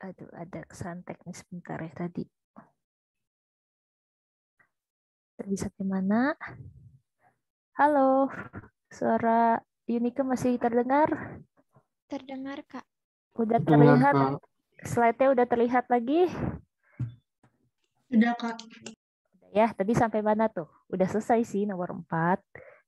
Aduh, ada kesalahan teknis bentar ya tadi. Tadi sampai mana? Halo, suara Yunike masih terdengar? Terdengar, Kak. Udah Dengar, terlihat? Kak. Slide-nya udah terlihat lagi? Udah, Kak. Ya, tadi sampai mana tuh? Udah selesai sih nomor 4.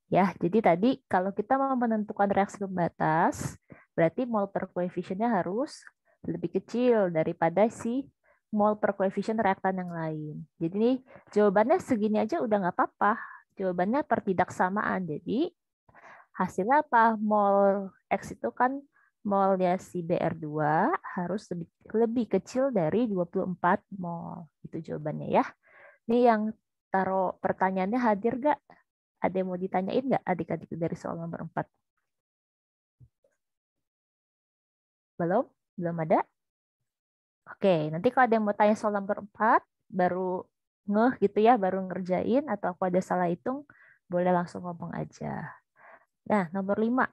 Ya, jadi tadi kalau kita mau menentukan reaksi pembatas, berarti mol per koefisiennya harus lebih kecil daripada si mol per koefisien reaktan yang lain. Jadi nih, jawabannya segini aja udah nggak apa-apa. Jawabannya pertidaksamaan. Jadi hasilnya apa? Mol X itu kan molnya si Br2 harus lebih kecil dari 24 mol. Itu jawabannya ya. Ini yang taruh pertanyaannya hadir gak? Ada yang mau ditanyain nggak adik-adik dari soal nomor 4? Belum? Belum ada? Oke, nanti kalau ada yang mau tanya soal nomor 4, baru ngeh gitu ya, baru ngerjain, atau aku ada salah hitung, boleh langsung ngomong aja. Nah, nomor 5.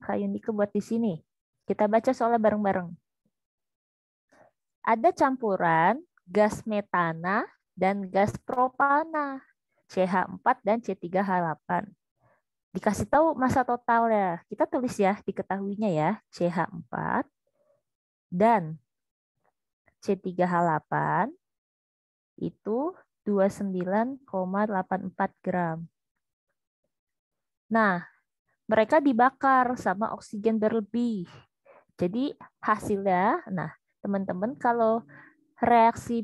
Kak Yunike buat di sini. Kita baca soalnya bareng-bareng. Ada campuran gas metana dan gas propana, CH4 dan C3H8. Dikasih tahu masa totalnya. Kita tulis ya, diketahuinya ya, CH4 dan C3H8 itu 29,84 gram. Nah, mereka dibakar sama oksigen berlebih. Jadi hasilnya, nah teman-teman kalau reaksi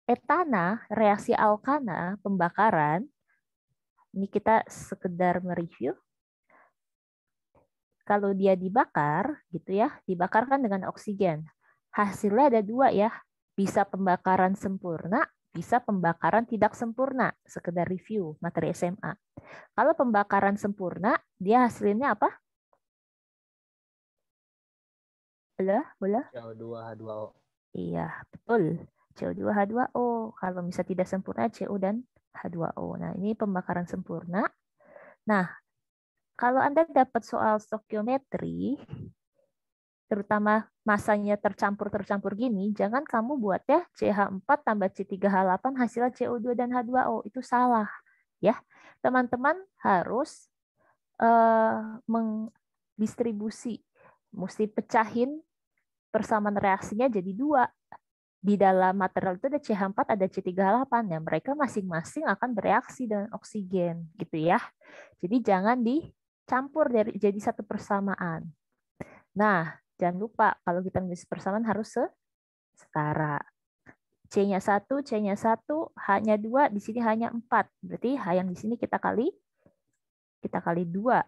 etana, reaksi alkana, pembakaran, ini kita sekedar mereview. Kalau dia dibakar, gitu ya, dibakar kan dengan oksigen. Hasilnya ada dua ya, bisa pembakaran sempurna, bisa pembakaran tidak sempurna. Sekedar review materi SMA. Kalau pembakaran sempurna, dia hasilnya apa? Boleh? CO2 H2O. Iya, betul. CO2 H2O. Kalau misalnya tidak sempurna, CO dan H2O. Nah, ini pembakaran sempurna. Nah, kalau Anda dapat soal stokiometri, terutama masanya tercampur-tercampur gini, jangan kamu buat ya CH4 tambah C3H8 hasilnya CO2 dan H2O. Itu salah. Ya, teman-teman harus mendistribusi, mesti pecahin persamaan reaksinya jadi dua. Di dalam material itu ada CH4, ada C3H8. Ya, mereka masing-masing akan bereaksi dengan oksigen. Gitu ya. Jadi jangan dicampur jadi satu persamaan. Nah, jangan lupa kalau kita nulis persamaan harus setara. C-nya 1, C-nya 1, H-nya 2, di sini hanya 4. Berarti H yang di sini kita kali 2.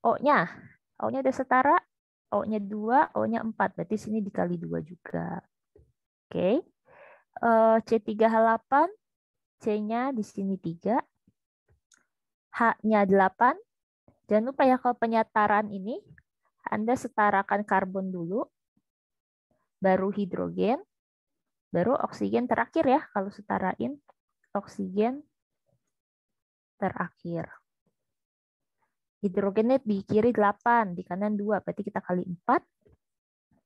O-nya udah setara, O-nya 2, O-nya 4. Berarti sini dikali 2 juga. Oke. C3H8, C-nya di sini 3, H-nya 8. Jangan lupa ya kalau penyetaraan ini, Anda setarakan karbon dulu, baru hidrogen, baru oksigen terakhir ya kalau setarain. Oksigen terakhir. Hidrogennya di kiri 8, di kanan 2, berarti kita kali 4.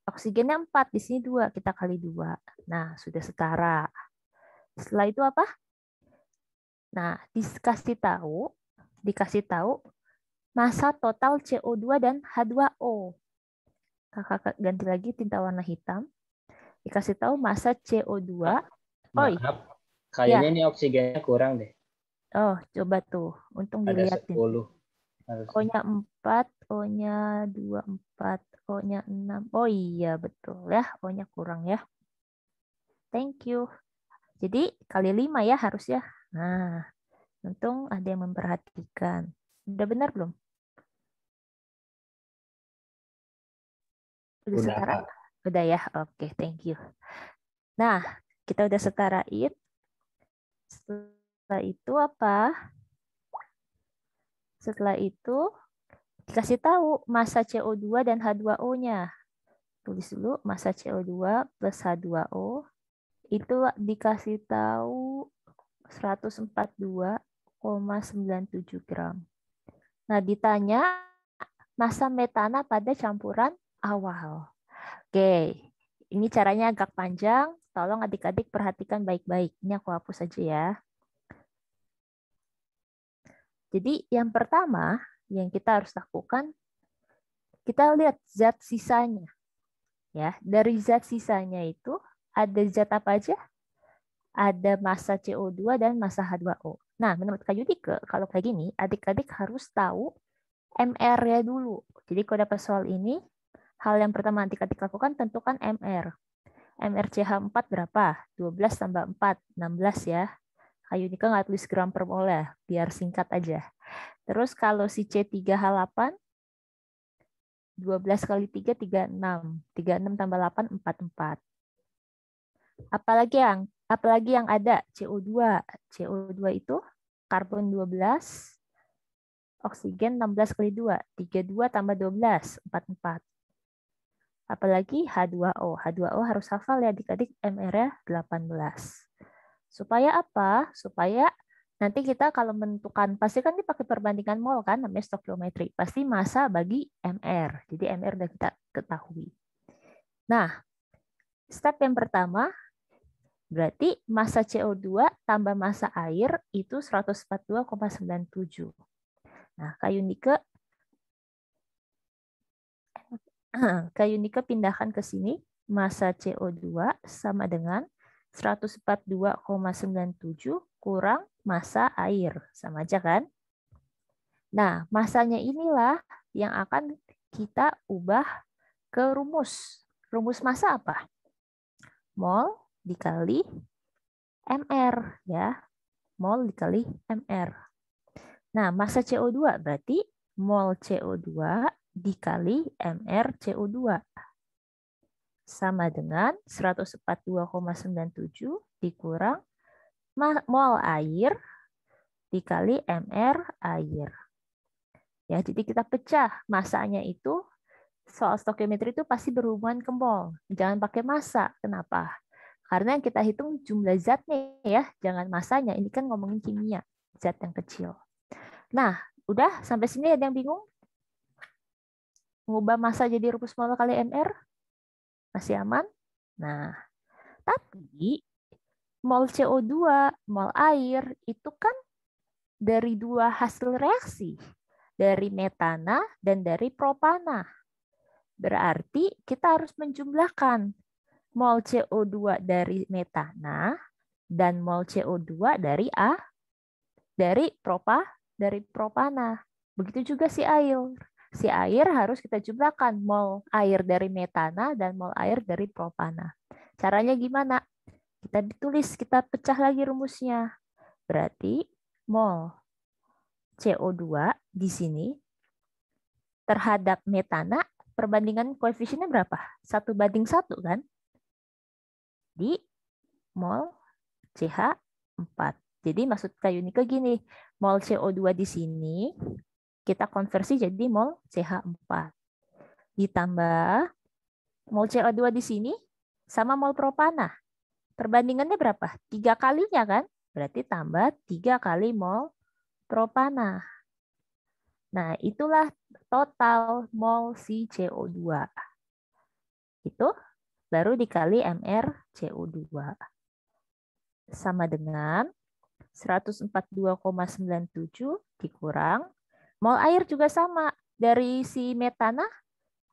Oksigennya 4, di sini 2, kita kali 2. Nah, sudah setara. Setelah itu apa? Nah, dikasih tahu masa total CO2 dan H2O. Kakak ganti lagi tinta warna hitam. Dikasih tahu masa CO2. Oi, Maaf, kayaknya ya. ini oksigennya kurang deh. Oh, coba tuh. Untung Ada dilihatin. 10. Harusnya. O-nya 4, O-nya 24, O-nya 6. Oh iya, betul ya. O-nya kurang ya. Thank you. Jadi kali 5 ya harusnya. Nah, untung ada yang memperhatikan. Udah benar belum? Udah Udah, setara? Kak. Udah ya? Oke, thank you. Nah, kita udah setarain. Setelah itu apa? Setelah itu dikasih tahu massa CO2 dan H2O-nya. Tulis dulu massa CO2 plus H2O itu dikasih tahu 142,97 gram. Nah, ditanya massa metana pada campuran awal. Oke, ini caranya agak panjang. Tolong adik-adik perhatikan baik-baik. Ini aku hapus aja ya. Jadi yang pertama yang kita harus lakukan, kita lihat zat sisanya. Ya, dari zat sisanya itu ada zat apa aja? Ada massa CO2 dan massa H2O. Nah, menurut Kak Yudike, kalau kayak gini, adik-adik harus tahu MR-nya dulu. Jadi kalau dapat soal ini, hal yang pertama adik-adik lakukan tentukan MR. MRCH4 berapa? 12 tambah 4, 16 ya. Kak Yudike nggak tulis gram per mol ya, biar singkat aja. Terus kalau si C3H8, 12 kali 3, 36. 36 tambah 8, 44. Apalagi yang ada? CO2. CO2 itu karbon 12, oksigen 16 kali 2. 32 tambah 12, 44. Apalagi H2O. H2O harus hafal ya adik-adik, MR-nya 18. Supaya apa? Supaya nanti kita kalau menentukan, pasti kan dipakai perbandingan mol kan, namanya stokiometri. Pasti massa bagi MR. Jadi MR udah kita ketahui. Nah, step yang pertama, berarti massa CO2 tambah massa air itu 142,97. Nah, Kak Yunike pindahkan ke sini, massa CO2 sama dengan 142,97 kurang massa air. Sama aja kan? Nah, massanya inilah yang akan kita ubah ke rumus. Rumus massa apa? Mol dikali MR. Ya, mol dikali MR. Nah, massa CO2 berarti mol CO2 dikali MR CO2 sama dengan 142,97 dikurang mol air dikali MR air. Ya, jadi kita pecah massanya itu, soal stokiometri itu pasti berhubungan ke mol. Jangan pakai massa. Kenapa? Karena yang kita hitung jumlah zatnya ya, jangan massanya. Ini kan ngomongin kimia, zat yang kecil. Nah, udah sampai sini ada yang bingung? Mengubah massa jadi rumus mol kali MR? Masih aman? Nah, tapi mol CO2, mol air itu kan dari dua hasil reaksi, dari metana dan dari propana. Berarti kita harus menjumlahkan mol CO2 dari metana dan mol CO2 dari propana. Begitu juga si air. Si air harus kita jumlahkan mol air dari metana dan mol air dari propana. Caranya gimana? Kita ditulis, kita pecah lagi rumusnya. Berarti mol CO2 di sini terhadap metana, perbandingan koefisiennya berapa? 1:1 kan? Di mol CH4. Jadi maksud Kak Yunike gini, mol CO2 di sini kita konversi jadi mol CH4. Ditambah mol CO2 di sini sama mol propana. Perbandingannya berapa? 3 kalinya kan? Berarti tambah 3 kali mol propana. Nah, itulah total mol si CO2. Itu baru dikali MR CO2. Sama dengan 142,97 dikurang. Mol air juga sama. Dari si metana,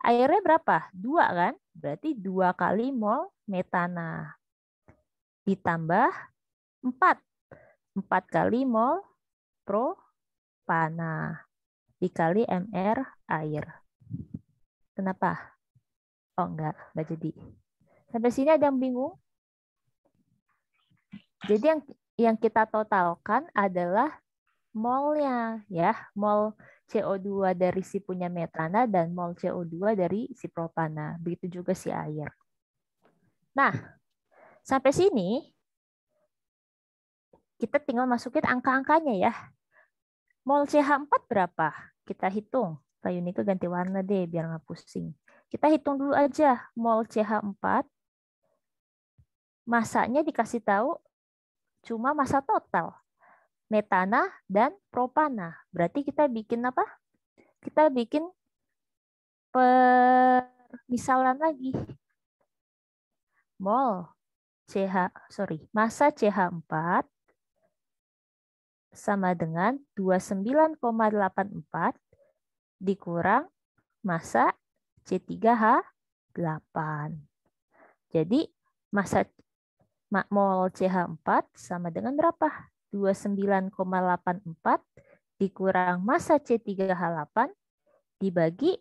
airnya berapa? 2 kan? Berarti 2 kali mol metana. Ditambah 4. 4 kali mol propana. Dikali MR air. Kenapa? Oh, enggak jadi. Sampai sini ada yang bingung? Jadi yang kita totalkan adalah molnya, ya, mol CO2 dari si punya metana dan mol CO2 dari si propana. Begitu juga si air. Nah, sampai sini kita tinggal masukin angka-angkanya ya. Mol CH4 berapa? Kita hitung. Kak Yunike ganti warna deh biar nggak pusing. Kita hitung dulu aja mol CH4. Masanya dikasih tahu cuma massa total. Metana dan propana. Berarti kita bikin apa? Kita bikin misalan lagi. Massa CH4 sama dengan 29,84 dikurang massa C3H8. Jadi massa mol CH4 sama dengan berapa? 29,84 dikurang massa C3H8 dibagi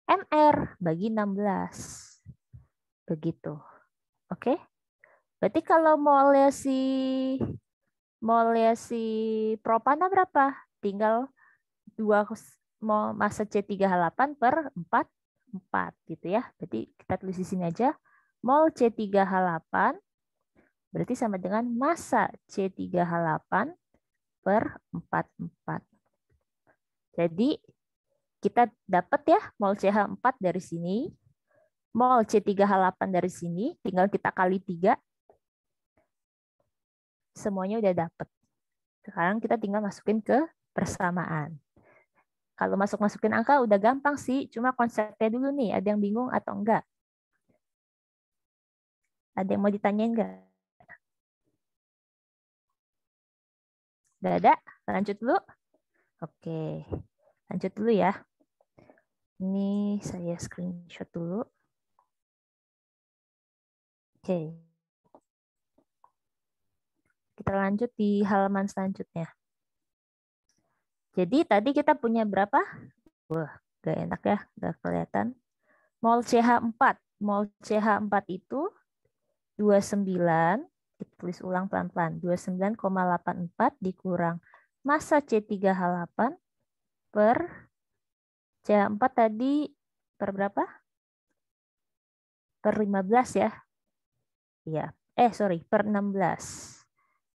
MR bagi 16. Begitu. Oke? Berarti kalau molnya propana berapa? Tinggal 2 massa C3H8 per 4 gitu ya. Berarti kita tulis di sini aja. Mol C3H8 berarti sama dengan massa C3H8 per 4. Jadi kita dapat ya mol CH4 dari sini. Mol C3H8 dari sini. Tinggal kita kali 3. Semuanya udah dapat. Sekarang kita tinggal masukin ke persamaan. Kalau masukin angka udah gampang sih. Cuma konsepnya dulu nih. Ada yang bingung atau enggak? Ada yang mau ditanyain enggak? Enggak ada? Lanjut dulu. Oke. Lanjut dulu ya. Ini saya screenshot dulu. Oke. Kita lanjut di halaman selanjutnya. Jadi tadi kita punya berapa? Wah, gak enak ya, gak kelihatan. Mol CH4. Mol CH4 itu 29, kita tulis ulang pelan-pelan, 29,84 dikurang massa C3H8 per CH4 tadi per berapa? Per 15 ya. Iya, per 16.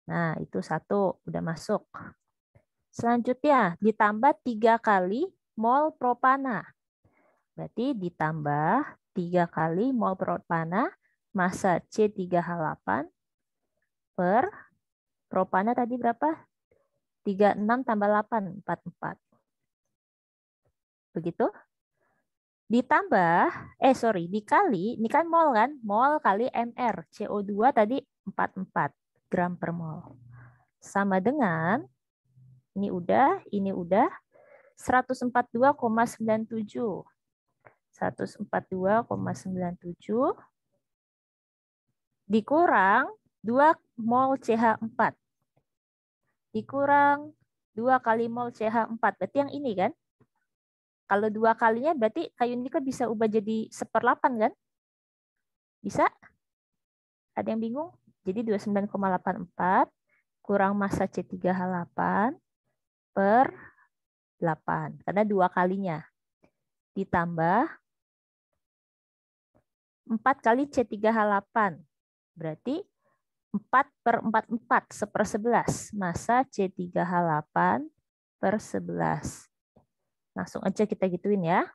Nah, itu 1 udah masuk. Selanjutnya ditambah 3 kali mol propana. Berarti ditambah 3 kali mol propana massa C3H8 per propana tadi berapa? 36 tambah 8, 44. Begitu? Ditambah, dikali, ini kan mol kan? Mol kali MR. CO2 tadi 44 gram per mol. Sama dengan, ini udah 142,97. 142,97 dikurang 2 mol CH4. Dikurang 2 kali mol CH4. Berarti yang ini kan? Kalau 2 kalinya berarti kayu ini kan bisa ubah jadi 1/8 kan? Bisa? Ada yang bingung? Jadi 29,84 kurang massa C3H8 per 8. Karena 2 kalinya. Ditambah 4 kali C3H8. Berarti 4/44, 1/11. Massa C3H8 per 11. Langsung aja kita gituin ya.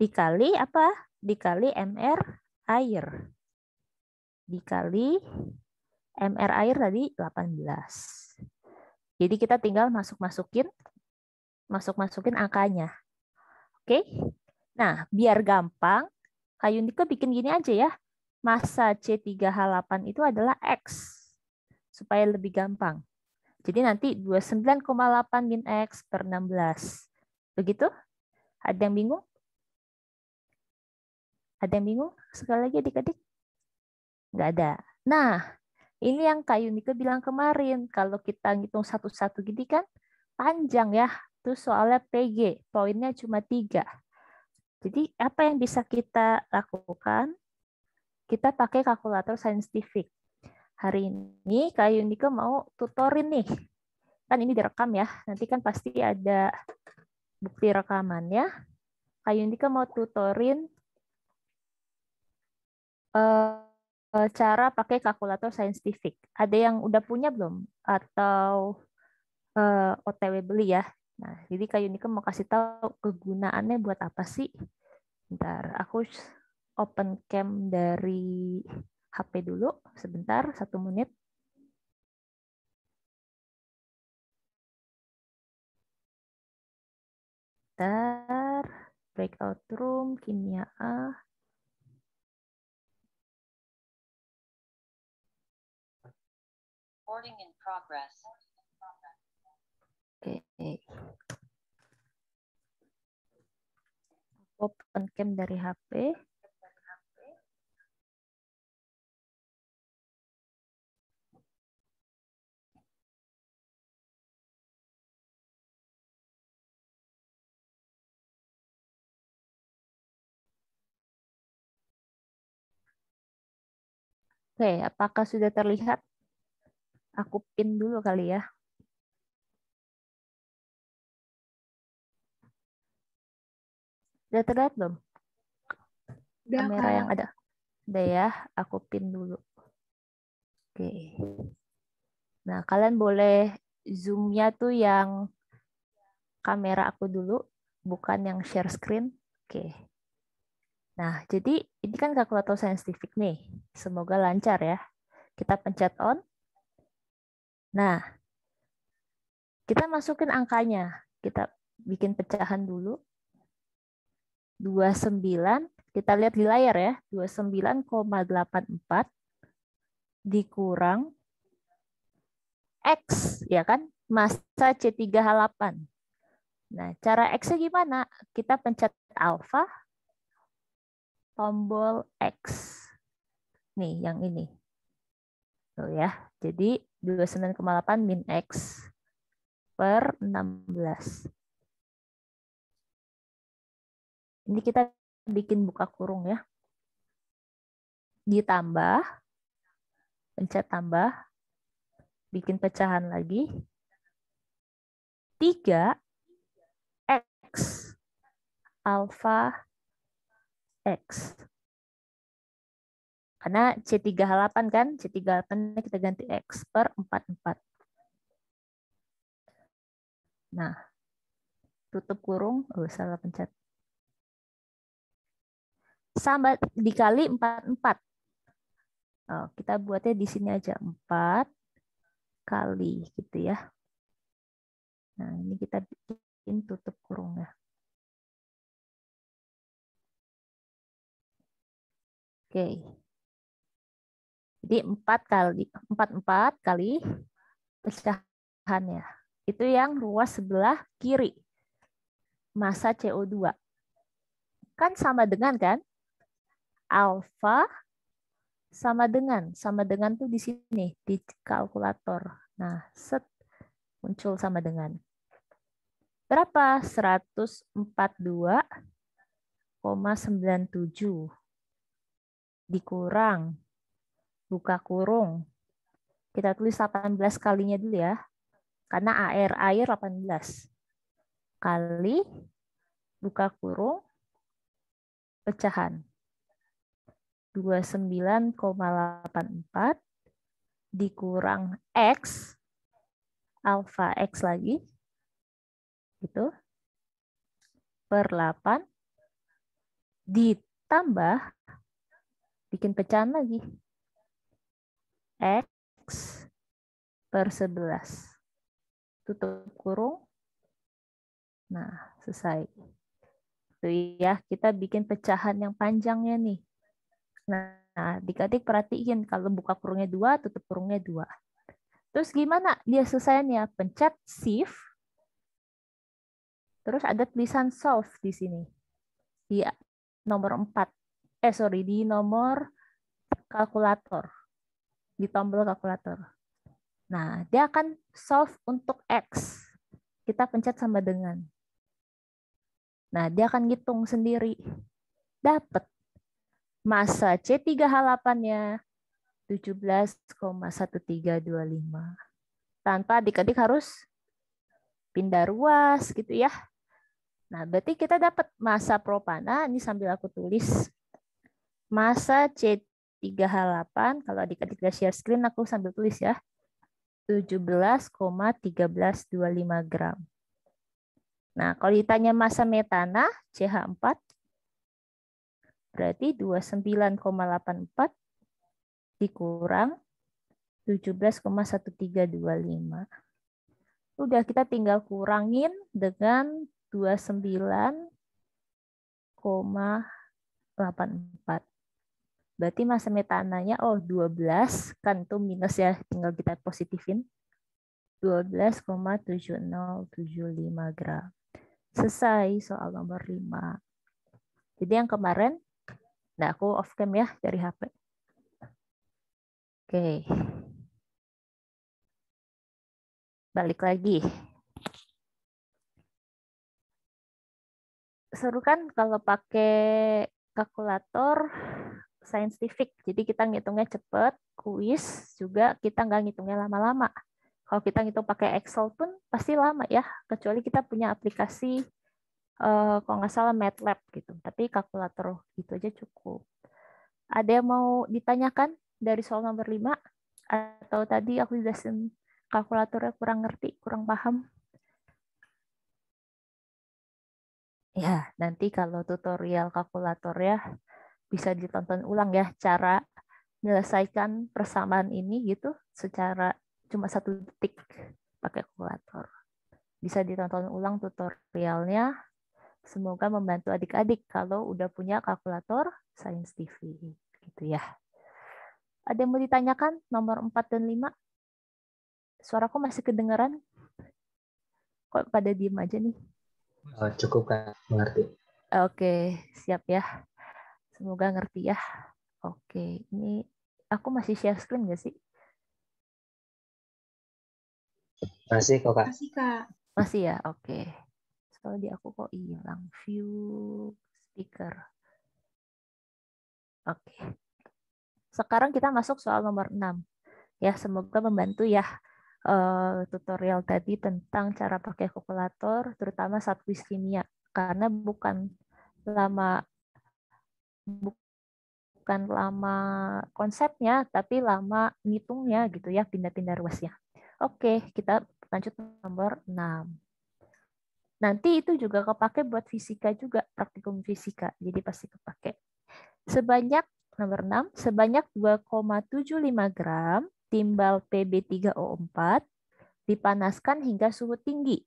Dikali apa? Dikali MR air. Dikali MR air tadi 18. Jadi kita tinggal masuk-masukin angkanya. Oke? Nah, biar gampang, Kayu Nike bikin gini aja ya. Massa C3H8 itu adalah X. Supaya lebih gampang. Jadi nanti 29,8 min X per 16. Begitu? Ada yang bingung? Ada yang bingung? Sekali lagi adik-adik. Nggak ada. Nah, ini yang Kayu Nike bilang kemarin. Kalau kita ngitung satu-satu gini kan panjang ya. Itu soalnya PG. Poinnya cuma 3. Jadi apa yang bisa kita lakukan? Kita pakai kalkulator saintifik. Hari ini Kayu Nike mau tutorin nih. Kan ini direkam ya. Nanti kan pasti ada bukti rekamannya. Kayu Nike mau tutorin cara pakai kalkulator saintifik. Ada yang udah punya belum? Atau OTW beli ya? Nah, jadi Kayu Nike mau kasih tahu kegunaannya buat apa sih? Bentar, aku open cam dari HP dulu. Sebentar, 1 menit. Bentar. breakout room, kimia A. Recording in progress. Oke. Open cam dari HP. Oke, apakah sudah terlihat? Aku pin dulu kali ya. Sudah terlihat belum? Udah, Kamera Kak. yang ada. Udah ya, aku pin dulu. Oke. Nah, kalian boleh zoom-nya tuh yang kamera aku dulu, bukan yang share screen. Oke. Nah, jadi ini kan kalkulator saintifik nih. Semoga lancar ya. Kita pencet on. Nah, kita masukin angkanya. Kita bikin pecahan dulu. 29, kita lihat di layar ya. 29,84 dikurang X, ya kan? Massa C3H8. Nah, cara X-nya gimana? Kita pencet alfa, tombol X. Nih, yang ini. Tuh ya. Jadi 29,8 min X per 16. Ini kita bikin buka kurung ya. Ditambah, pencet tambah, bikin pecahan lagi. 3 X alfa X. Karena C3H8 kan, C3H8 kita ganti X per 44. Nah, tutup kurung, salah pencet. Sama dikali 44. Oh, kita buatnya di sini aja 4 kali gitu ya. Nah, ini kita bikin tutup kurungnya. Oke. Jadi 4 kali pecahannya. Itu yang ruas sebelah kiri. Massa CO2. Kan sama dengan kan? Alfa sama dengan tuh di sini di kalkulator. Nah, set muncul sama dengan berapa? 142,97 dikurang buka kurung. Kita tulis 18 kalinya dulu ya. Karena air 18 kali buka kurung pecahan 29,84 dikurang X alfa X lagi itu per 8 ditambah bikin pecahan lagi X per 11 tutup kurung. Nah, selesai. Tuh ya, kita bikin pecahan yang panjangnya nih. Nah, adik-adik perhatiin kalau buka kurungnya 2, tutup kurungnya 2. Terus gimana dia selesainya? Pencet Shift. Terus ada tulisan solve di sini. Di nomor 4. Di nomor kalkulator. Di tombol kalkulator. Nah, dia akan solve untuk X. Kita pencet sama dengan. Nah, dia akan ngitung sendiri. Dapat massa C3H8-nya 17,1325. Tanpa adik-adik harus pindah ruas gitu ya. Nah, berarti kita dapat massa propana, ini sambil aku tulis. Massa C3H8, kalau adik-adik udah share screen, aku sambil tulis ya. 17,1325 gram. Nah, kalau ditanya massa metana, CH4, berarti 29,84 dikurang 17,1325. Udah, kita tinggal kurangin dengan 29 12,84. Berarti massa metananya 12 kan itu minus ya, tinggal kita positifin. 12,7075 gram. Selesai soal nomor 5. Jadi yang kemarin, nah aku off cam ya dari HP. Oke. Balik lagi. Seru kan kalau pakai kalkulator saintifik. Jadi kita ngitungnya cepet, kuis juga kita nggak ngitungnya lama-lama. Kalau kita ngitung pakai Excel pun pasti lama ya, kecuali kita punya aplikasi kalau nggak salah MATLAB gitu. Tapi kalkulator itu aja cukup. Ada yang mau ditanyakan dari soal nomor 5? Atau tadi aku jelasin kalkulatornya kurang ngerti, kurang paham? Ya, nanti kalau tutorial kalkulator ya bisa ditonton ulang ya cara menyelesaikan persamaan ini gitu secara cuma 1 detik pakai kalkulator. Bisa ditonton ulang tutorialnya. Semoga membantu adik-adik kalau udah punya kalkulator saintifik gitu ya. Ada yang mau ditanyakan nomor 4 dan 5? Suaraku masih kedengaran? Kok pada diem aja nih? Cukup Kak, mengerti. Oke, siap ya. Semoga ngerti ya. Oke, ini aku masih share screen nggak sih? Masih kok Kak. Masih, Kak. Masih ya, oke. Soalnya di aku kok hilang view speaker. Oke. Sekarang kita masuk soal nomor 6. Ya, semoga membantu ya tutorial tadi tentang cara pakai kalkulator, terutama saat kuis kimia. Karena bukan lama konsepnya, tapi lama ngitungnya gitu ya, pindah-pindah ruasnya. Oke, kita lanjut nomor 6. Nanti itu juga kepake buat fisika juga, praktikum fisika. Jadi pasti kepake. Sebanyak nomor 6, sebanyak 2,75 gram timbal Pb3O4 dipanaskan hingga suhu tinggi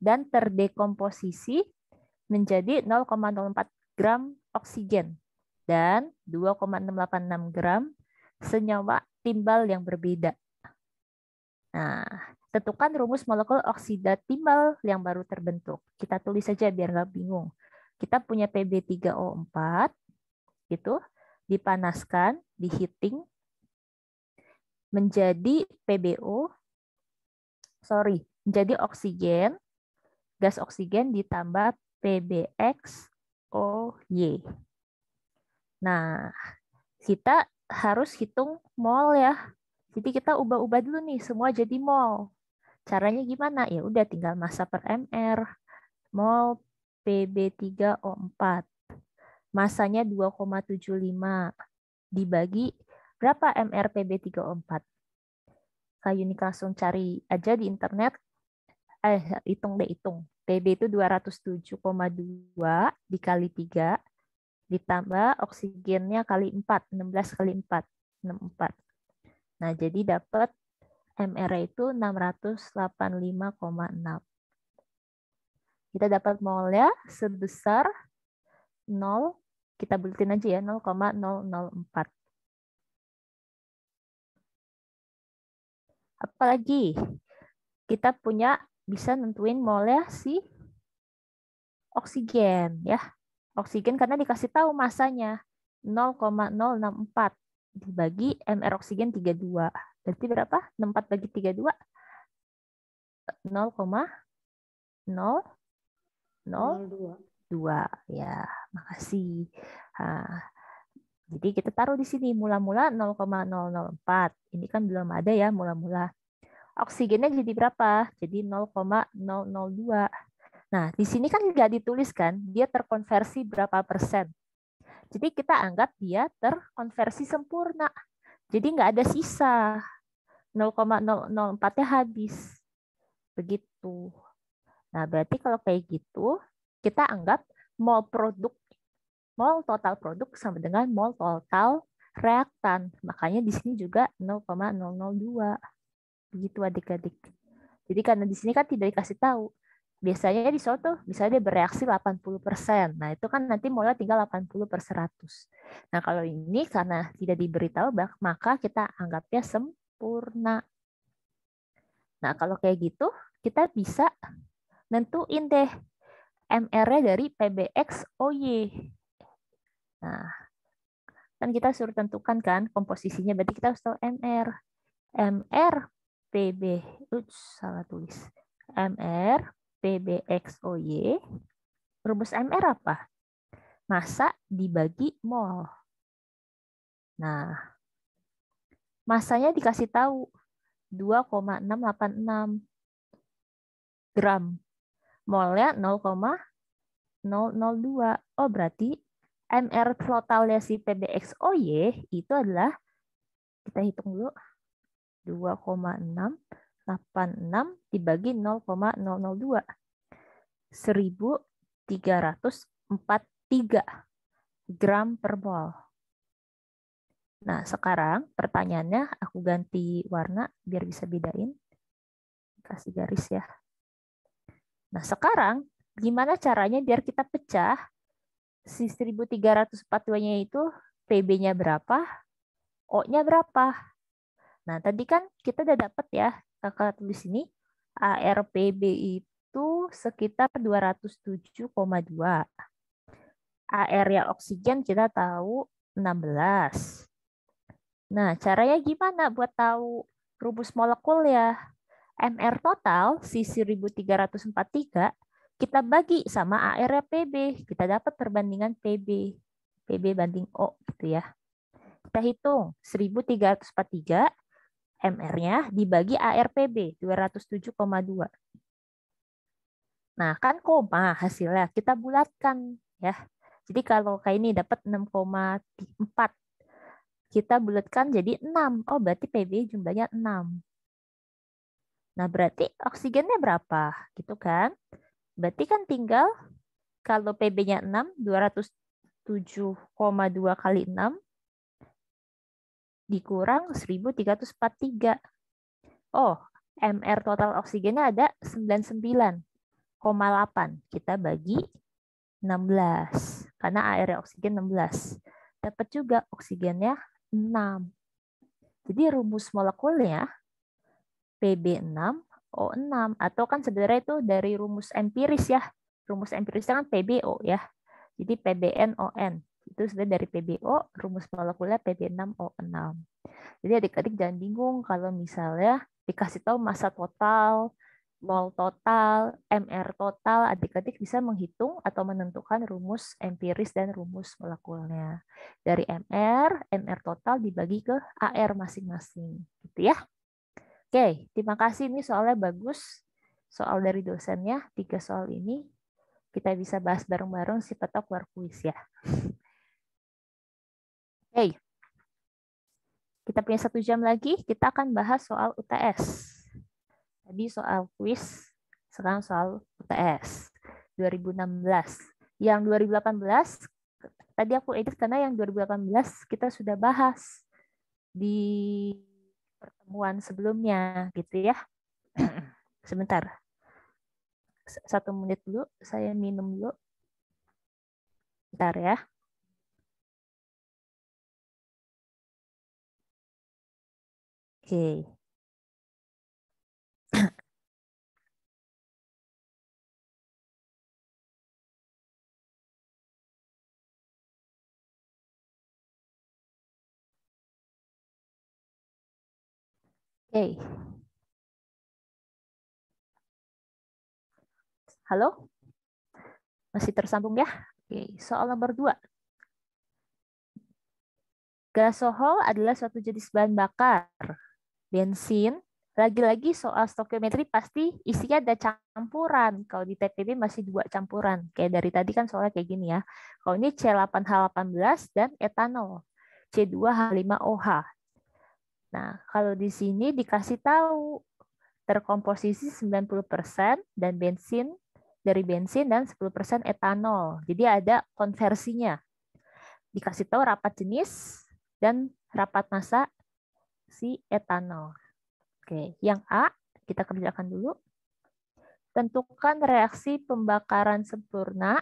dan terdekomposisi menjadi 0,04 gram oksigen dan 2,686 gram senyawa timbal yang berbeda. Nah, tentukan rumus molekul oksida timbal yang baru terbentuk. Kita tulis saja biar nggak bingung. Kita punya Pb3O4, gitu, dipanaskan, diheating, menjadi menjadi oksigen, gas oksigen ditambah PbXOY. Nah, kita harus hitung mol ya. Jadi kita ubah-ubah dulu nih, semua jadi mol. Caranya gimana? Ya udah tinggal massa per mR. Mol Pb3O4. Masanya 2,75 dibagi berapa mR Pb3O4? Kak Yuni langsung cari aja di internet. Hitung. Pb itu 207,2 dikali 3 ditambah oksigennya kali 4, 16 kali 4, 64. Nah, jadi dapat mR itu 685,6. Kita dapat molnya sebesar 0, kita bulatin aja ya, 0,004. Apalagi kita punya bisa nentuin molnya si oksigen ya. Oksigen karena dikasih tahu masanya 0,064 dibagi mR oksigen 32. Berarti berapa? 64 bagi 32 0,002 ya. Makasih. Nah, jadi kita taruh di sini mula-mula 0,004. Ini kan belum ada ya mula-mula. Oksigennya jadi berapa? Jadi 0,002. Nah, di sini kan nggak dituliskan dia terkonversi berapa persen. Jadi kita anggap dia terkonversi sempurna. Jadi nggak ada sisa. 0,004-nya habis. Begitu. Nah, berarti kalau kayak gitu, kita anggap mol total produk sama dengan mol total reaktan. Makanya di sini juga 0,002. Begitu adik-adik. Jadi karena di sini kan tidak dikasih tahu biasanya di soal tuh bisa dia bereaksi 80%. Nah, itu kan nanti molnya tinggal 80/100. Nah, kalau ini karena tidak diberitahu, maka kita anggapnya sempurna. Nah, kalau kayak gitu, kita bisa nentuin deh MR-nya dari PBXOY. Nah, kan kita suruh tentukan kan komposisinya, berarti kita harus tahu MR. MR PB, salah tulis. MR PBXOY, rumus MR apa? Massa dibagi mol. Nah, massanya dikasih tahu 2,686 gram. Molnya 0,002. Oh, berarti MR totalnya si PBXOY itu adalah, kita hitung dulu, 2,686 dibagi 0,002. 1343 gram per mol. Nah, sekarang pertanyaannya aku ganti warna biar bisa bedain. Kasih garis ya. Nah, sekarang gimana caranya biar kita pecah si 1342-nya itu PB-nya berapa, O-nya berapa? Nah, tadi kan kita udah dapat ya, kakak tulis ini, ARPB itu sekitar 207,2. AR-nya oksigen kita tahu 16. Nah, caranya gimana buat tahu rumus molekul ya? MR total, si 1343, kita bagi sama AR-nya PB. Kita dapat perbandingan PB. PB banding O gitu ya. Kita hitung 1343 MR-nya dibagi ARPB 207,2. Nah, kan koma hasilnya. Kita bulatkan ya. Jadi kalau kayak ini dapat 6,4. Kita bulatkan jadi 6. Oh, berarti PB jumlahnya 6. Nah, berarti oksigennya berapa? Gitu kan? Berarti kan tinggal kalau PB-nya 6, 207,2 kali 6 dikurang 1343. Oh, MR total oksigennya ada 99,8. Kita bagi 16. Karena air oksigen 16. Dapat juga oksigennya 6. Jadi rumus molekulnya PB6O6. Atau kan sebenarnya itu dari rumus empiris ya. Rumus empirisnya kan PBO ya. Jadi PBNON. Itu sebenarnya dari PBO, rumus molekulnya PB6O6. Jadi adik-adik jangan bingung kalau misalnya dikasih tahu massa total, mol total, MR total, adik-adik bisa menghitung atau menentukan rumus empiris dan rumus molekulnya. Dari MR total dibagi ke AR masing-masing. Gitu ya. Oke, terima kasih. Ini soalnya bagus. Soal dari dosennya, 3 soal ini. Kita bisa bahas bareng-bareng, siapa tahu keluar kuis ya. Oke. Kita punya 1 jam lagi, kita akan bahas soal UTS. Tadi soal kuis, sekarang soal UTS 2016. Yang 2018, tadi aku edit karena yang 2018 kita sudah bahas di pertemuan sebelumnya, gitu ya. Sebentar. 1 menit dulu, saya minum dulu. Bentar ya. Oke. Oke. Halo? Masih tersambung ya? Oke, soal nomor 2. Gasohol adalah suatu jenis bahan bakar. Bensin, lagi-lagi soal stokiometri pasti isinya ada campuran. Kalau di TPB masih 2 campuran. Kayak dari tadi kan soalnya kayak gini ya. Kalau ini C8H18 dan etanol. C2H5OH. Nah, kalau di sini dikasih tahu terkomposisi 90% dan dari bensin dan 10% etanol. Jadi ada konversinya. Dikasih tahu rapat jenis dan rapat massa si etanol. Oke, yang A kita kerjakan dulu. Tentukan reaksi pembakaran sempurna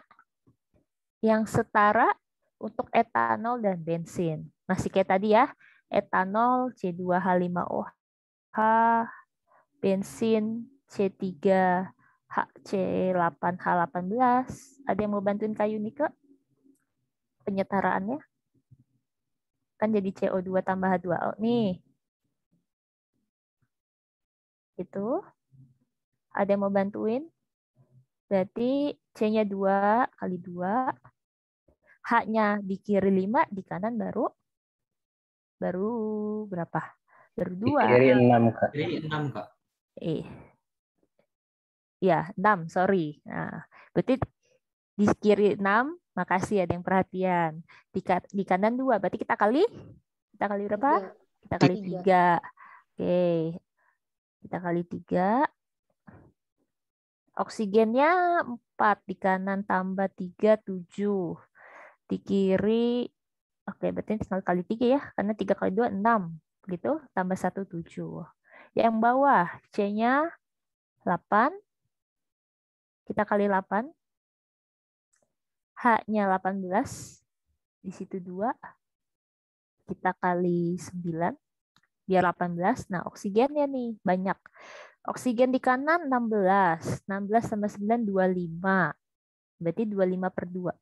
yang setara untuk etanol dan bensin. Masih kayak tadi ya, etanol C2H5OH, bensin C3HC8H18. Ada yang mau bantuin Kak Yunike? Penyetaraannya? Kan jadi CO2 tambah H2O nih. Itu. Ada yang mau bantuin? Berarti C-nya 2 kali 2. H-nya di kiri 5, di kanan baru berapa? Baru 2. Di kiri 6, Kak. Kiri 6, Kak. Ya, 6, sorry. Nah, berarti di kiri 6, makasih ada yang perhatian. Di kanan 2, berarti kita kali berapa? Kita kali 3. Oke. Kita kali 3. Oksigennya 4, di kanan tambah 3, 7. Di kiri, oke, berarti tinggal kali 3 ya, karena 3 kali 2, 6. Gitu, tambah 1, 7. Yang bawah, C-nya 8. Kita kali 8. H-nya 18. Di situ 2. Kita kali 9. Biar 18. Nah, oksigennya nih, banyak. Oksigen di kanan 16. 16 tambah 9, 25. Berarti 25 per 2.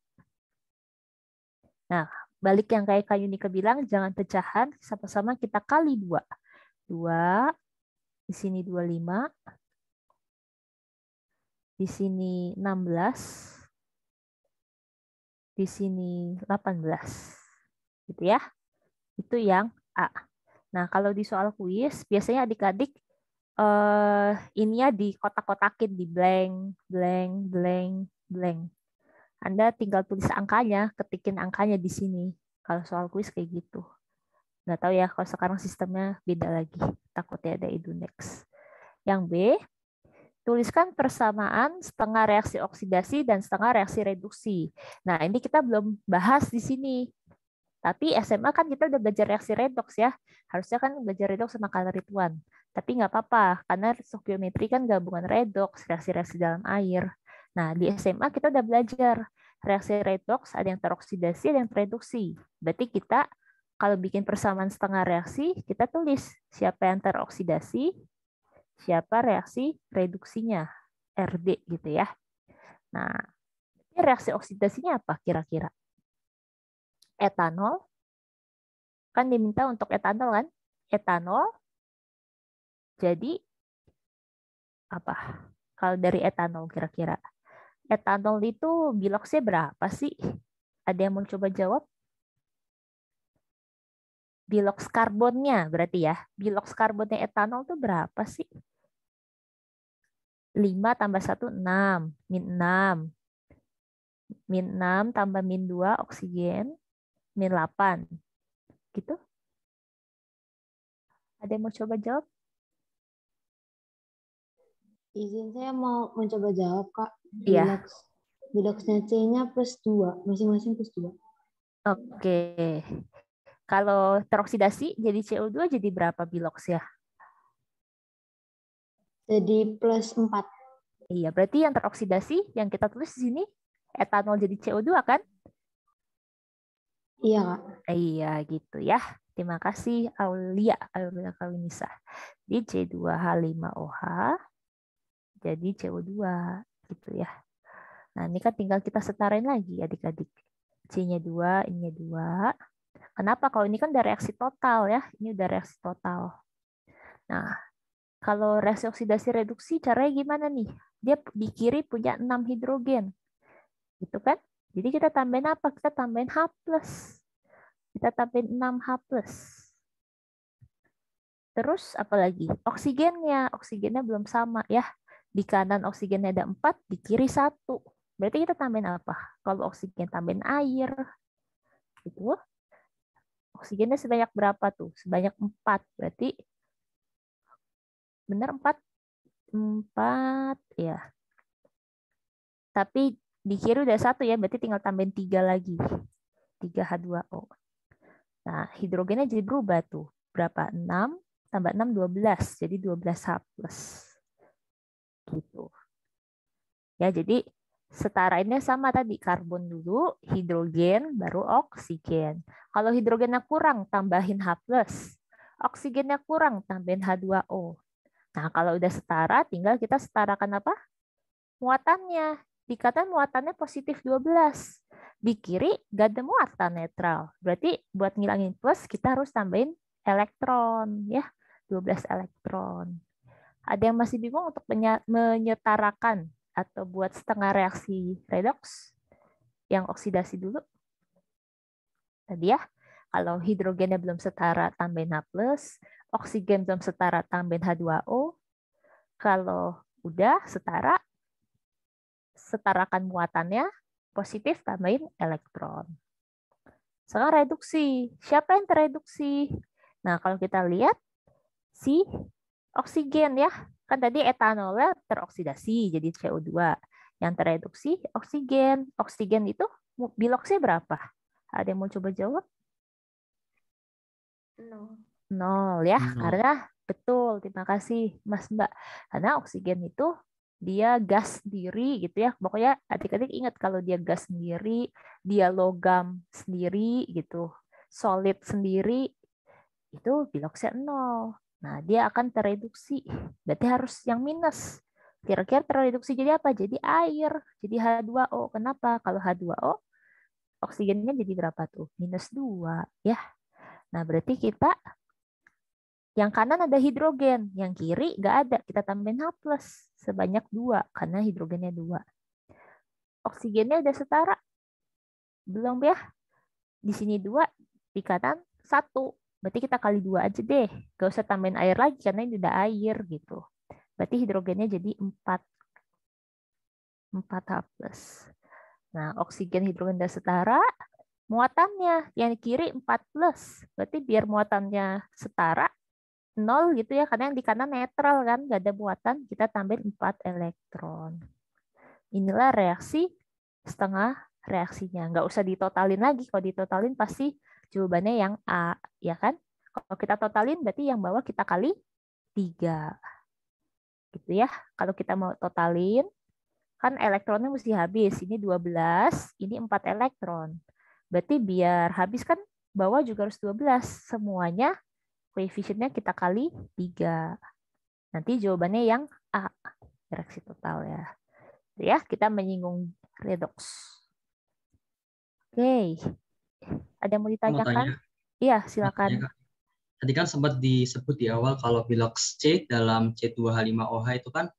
Nah, balik yang kayak Kak Yunike bilang, jangan pecahan, sama-sama kita kali 2. 2, di sini 25, di sini 16, di sini 18. Gitu ya. Itu yang A. Nah, kalau di soal kuis, biasanya adik-adik ininya di kotak-kotakin, di blank, blank, blank, blank. Anda tinggal tulis angkanya, ketikin angkanya di sini. Kalau soal kuis kayak gitu. Nggak tahu ya, kalau sekarang sistemnya beda lagi. Takutnya ada EduNext. Yang B, tuliskan persamaan setengah reaksi oksidasi dan setengah reaksi reduksi. Nah, ini kita belum bahas di sini. Tapi SMA kan kita udah belajar reaksi redoks ya. Harusnya kan belajar redoks sama Kak Ridwan. Tapi nggak apa-apa, karena stoikiometri kan gabungan redoks, reaksi-reaksi dalam air. Nah, di SMA kita udah belajar reaksi redoks, ada yang teroksidasi, ada yang tereduksi. Berarti kita kalau bikin persamaan setengah reaksi, kita tulis siapa yang teroksidasi, siapa reaksi reduksinya, RD gitu ya. Nah, reaksi oksidasinya apa kira-kira? Etanol, kan diminta untuk etanol kan? Etanol, jadi apa? Kalau dari etanol kira-kira. Etanol itu biloksnya berapa sih? Ada yang mau coba jawab? Biloks karbonnya berarti ya. Biloks karbonnya etanol itu berapa sih? 5 tambah 1, 6. Min 6. Min 6 tambah min 2 oksigen. Min 8. Gitu? Ada yang mau coba jawab? Izin saya mau mencoba jawab, Kak. Iya. Biloksnya C-nya plus 2. Masing-masing plus 2. Oke. Kalau teroksidasi jadi CO2 jadi berapa biloks ya? Jadi plus 4. Iya, berarti yang teroksidasi yang kita tulis di sini etanol jadi CO2 kan? Iya, Kak. Iya, gitu ya. Terima kasih Aulia Kawinisa. Di C2H5OH jadi CO2 gitu ya. Nah, ini kan tinggal kita setarain lagi adik-adik. C-nya 2, ini 2. Kenapa? Kalau ini kan udah reaksi total ya. Ini udah reaksi total. Nah, kalau reaksi oksidasi reduksi caranya gimana nih? Dia di kiri punya 6 hidrogen. Gitu kan? Jadi kita tambahin apa? Kita tambahin H+. Kita tambahin 6H+. Terus apa lagi? Oksigennya. Oksigennya belum sama ya. Di kanan oksigennya ada 4, di kiri 1. Berarti kita tambahin apa? Kalau oksigen tambahin air. Gitu. Oksigennya sebanyak berapa tuh? Sebanyak 4. Berarti benar 4? 4 ya. Tapi di kiri udah 1 ya, berarti tinggal tambahin 3 lagi. 3H2O. Nah, hidrogennya jadi berubah tuh. Berapa? 6 tambah 6, 12. Jadi 12H+. Gitu. Ya, jadi setarainnya sama tadi, karbon dulu, hidrogen, baru oksigen. Kalau hidrogennya kurang, tambahin H+. Oksigennya kurang, tambahin H2O. Nah, kalau udah setara, tinggal kita setarakan apa? Muatannya. Dikatakan muatannya positif 12. Di kiri gak ada muatan netral. Berarti buat ngilangin plus, kita harus tambahin elektron. Ya, 12 elektron. Ada yang masih bingung untuk menyetarakan atau buat setengah reaksi redoks? Yang oksidasi dulu. Tadi ya, kalau hidrogennya belum setara, tambahin H+. Oksigen belum setara, tambahin H2O. Kalau udah setara, setarakan muatannya, positif tambahin elektron. Sekarang reduksi. Siapa yang tereduksi? Nah, kalau kita lihat, si oksigen ya. Kan tadi etanolnya teroksidasi jadi CO2. Yang tereduksi oksigen. Oksigen itu biloksnya berapa? Ada yang mau coba jawab? 0 ya, karena betul, terima kasih Mas Mbak. Karena oksigen itu dia gas sendiri gitu ya. Pokoknya adik-adik ingat kalau dia gas sendiri, dia logam sendiri gitu, solid sendiri, itu biloksnya 0. Nah, dia akan tereduksi. Berarti harus yang minus. Kira-kira tereduksi jadi apa? Jadi air, jadi H2O. Kenapa? Kalau H2O, oksigennya jadi berapa tuh? -2 ya. Nah, berarti kita yang kanan ada hidrogen, yang kiri nggak ada. Kita tambahin H+ sebanyak 2 karena hidrogennya 2. Oksigennya udah setara. Belum ya? Di sini 2, di kanan 1. Berarti kita kali 2 aja deh. Gak usah tambahin air lagi karena ini udah air gitu. Berarti hidrogennya jadi 4. 4H+. Nah, oksigen hidrogen udah setara. Muatannya yang kiri 4+. Berarti biar muatannya setara, 0 gitu ya, karena yang di kanan netral kan, nggak ada muatan, kita tambahin 4 elektron. Inilah reaksi setengah reaksinya. Nggak usah ditotalin lagi, kalau ditotalin pasti jawabannya yang A, ya kan? Kalau kita totalin berarti yang bawah kita kali 3. Gitu ya. Kalau kita mau totalin, kan elektronnya mesti habis. Ini 12, ini 4 elektron. Berarti biar habis kan bawah juga harus 12. Semuanya koefisiennya kita kali 3. Nanti jawabannya yang A, reaksi total ya. Ya, kita menyinggung redoks. Oke. Ada yang mau ditanyakan? Iya, silakan. Tadi kan sempat disebut di awal kalau biloks C dalam C2H5OH itu kan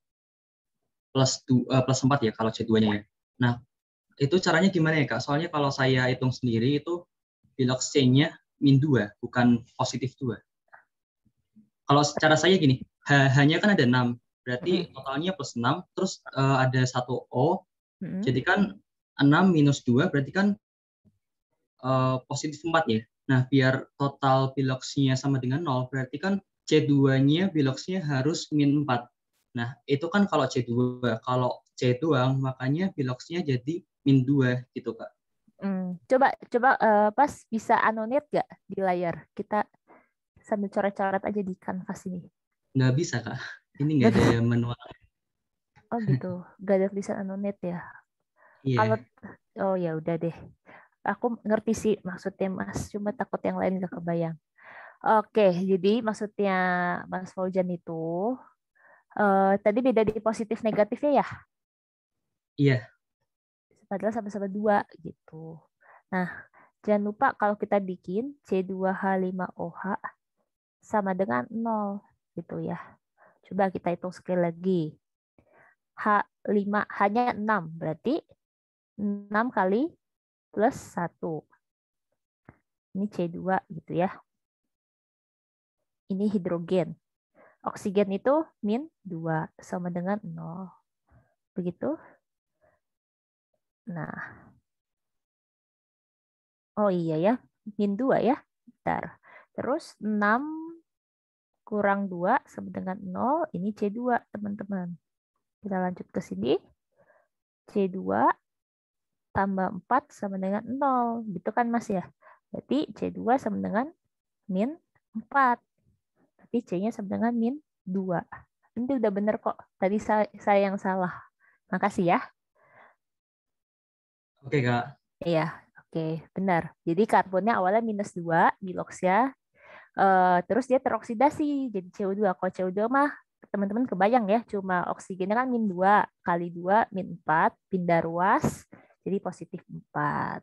plus 4 ya kalau C2-nya ya. Nah, itu caranya gimana ya, Kak? Soalnya kalau saya hitung sendiri itu biloks C-nya -2, bukan positif 2. Kalau cara saya gini, H-nya kan ada 6, berarti totalnya plus 6, terus ada 1 O, jadi kan 6 minus 2, berarti kan positif 4 ya. Nah, biar total biloksinya sama dengan 0, berarti kan C2-nya biloksinya harus -4. Nah, itu kan kalau C2. Kalau C doang, makanya biloksinya jadi -2 gitu, Kak. Coba pas bisa anonet nggak di layar? Kita sambil coret-coret aja di kanvas ini. Nggak bisa, Kak. Ini nggak ada manual. Oh gitu, nggak ada tulisan anonet ya? Iya. Kalau oh ya udah deh. Aku ngerti sih maksudnya Mas, cuma takut yang lain nggak kebayang. Oke, jadi maksudnya Mas Faujan itu tadi beda di positif negatifnya ya? Iya. Padahal sama-sama 2 gitu. Nah, jangan lupa kalau kita bikin C2H5OH sama dengan 0 gitu ya. Coba kita hitung sekali lagi. H5 hanya 6, berarti 6 kali plus 1. Ini C2 gitu ya. Ini hidrogen. Oksigen itu -2 sama dengan 0. Begitu? Nah. Oh iya ya, -2 ya. Bentar. Terus 6 kurang 2 sama dengan 0, ini C2 teman-teman. Kita lanjut ke sini. C2 tambah 4 sama dengan 0. Gitu kan Mas ya? Berarti C2 sama dengan -4. Tapi C-nya sama dengan -2. Ini udah bener kok. Tadi saya yang salah. Makasih ya. Oke, Kak. Iya, oke, benar. Jadi karbonnya awalnya -2, biloxnya. Terus dia teroksidasi jadi CO2. Kalau CO2 mah teman-teman kebayang ya, cuma oksigennya kan -2 kali 2 -4, pindah ruas jadi +4.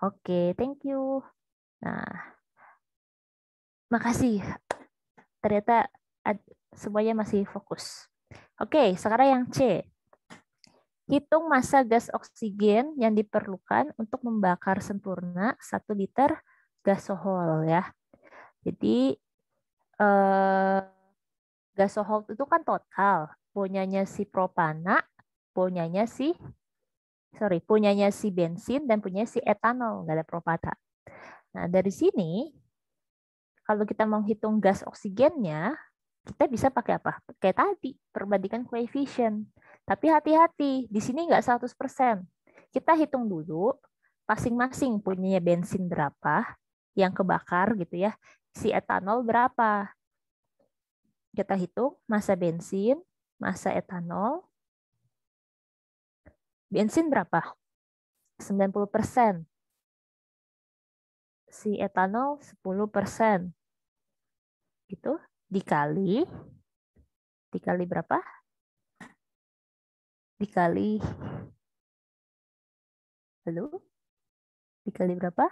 Oke, thank you. Nah, makasih. Ternyata semuanya masih fokus. Oke, sekarang yang C. Hitung massa gas oksigen yang diperlukan untuk membakar sempurna 1 liter gasohol ya. Jadi gasohol itu kan total, punyanya si propana, punyanya si bensin dan punyanya si etanol, nggak ada propana. Nah, dari sini kalau kita mau hitung gas oksigennya, kita bisa pakai apa? Kayak tadi, perbandingan koefisien. Tapi hati-hati, di sini nggak 100%. Kita hitung dulu masing-masing punyanya bensin berapa yang kebakar gitu ya. Si etanol berapa? Kita hitung massa bensin, massa etanol. Bensin berapa? 90%. Si etanol 10%. Gitu. Dikali berapa? Dikali berapa?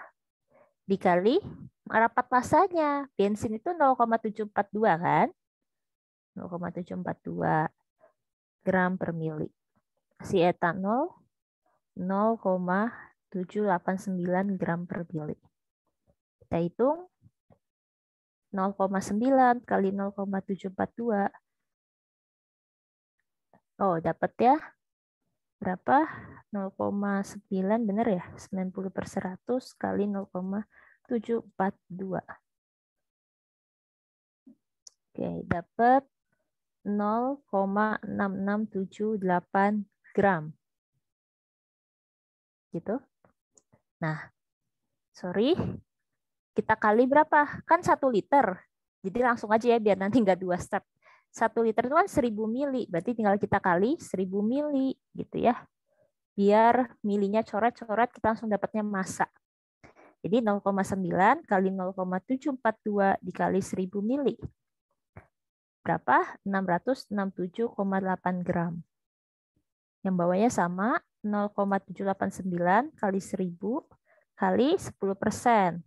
Dikali rapat massanya. Bensin itu 0,742 kan? 0,742 gram per mili. Si etanol 0,789 gram per mili. Kita hitung 0,9 kali 0,742. Oh, dapat ya. Berapa? 0,9 benar ya? 90/100 kali 0,742. Oke, dapat 0,6678 gram. Gitu. Nah, sorry. Kita kali berapa? Kan 1 liter. Jadi langsung aja ya, biar nanti nggak 2 step. 1 liter itu kan 1000 mili. Berarti tinggal kita kali 1000 mili. Gitu ya. Biar milinya coret-coret, kita langsung dapatnya massa. Jadi 0,9 kali 0,742 dikali 1000 mili. Berapa? 667,8 gram. Yang bawahnya sama, 0,789 kali 1000 kali 10%.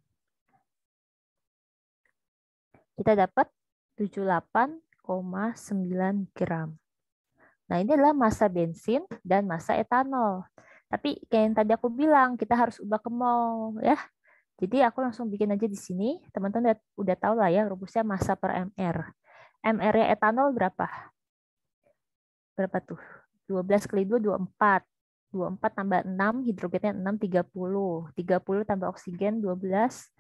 Kita dapat 78,9 gram. Nah, ini adalah massa bensin dan massa etanol. Tapi kayak yang tadi aku bilang, kita harus ubah ke mol ya. Jadi aku langsung bikin aja di sini. Teman-teman udah tahu lah ya rumusnya massa per mR. MR-nya etanol berapa? Berapa tuh? 12 kali 2, 24. 24 tambah 6, hidrogennya 6, 30. 30 tambah oksigen 12,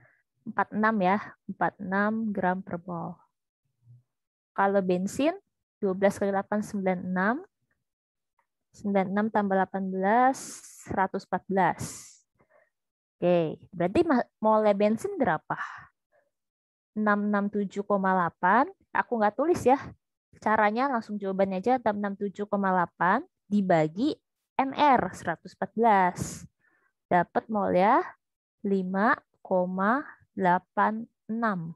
46 ya. 46 gram per mol. Kalau bensin, 12 kali 8, 96. 96 tambah 18, 114. Oke, berarti molnya bensin berapa? 667,8. Aku nggak tulis ya. Caranya langsung jawabannya aja 667,8 dibagi MR 114. Dapat molnya 5,86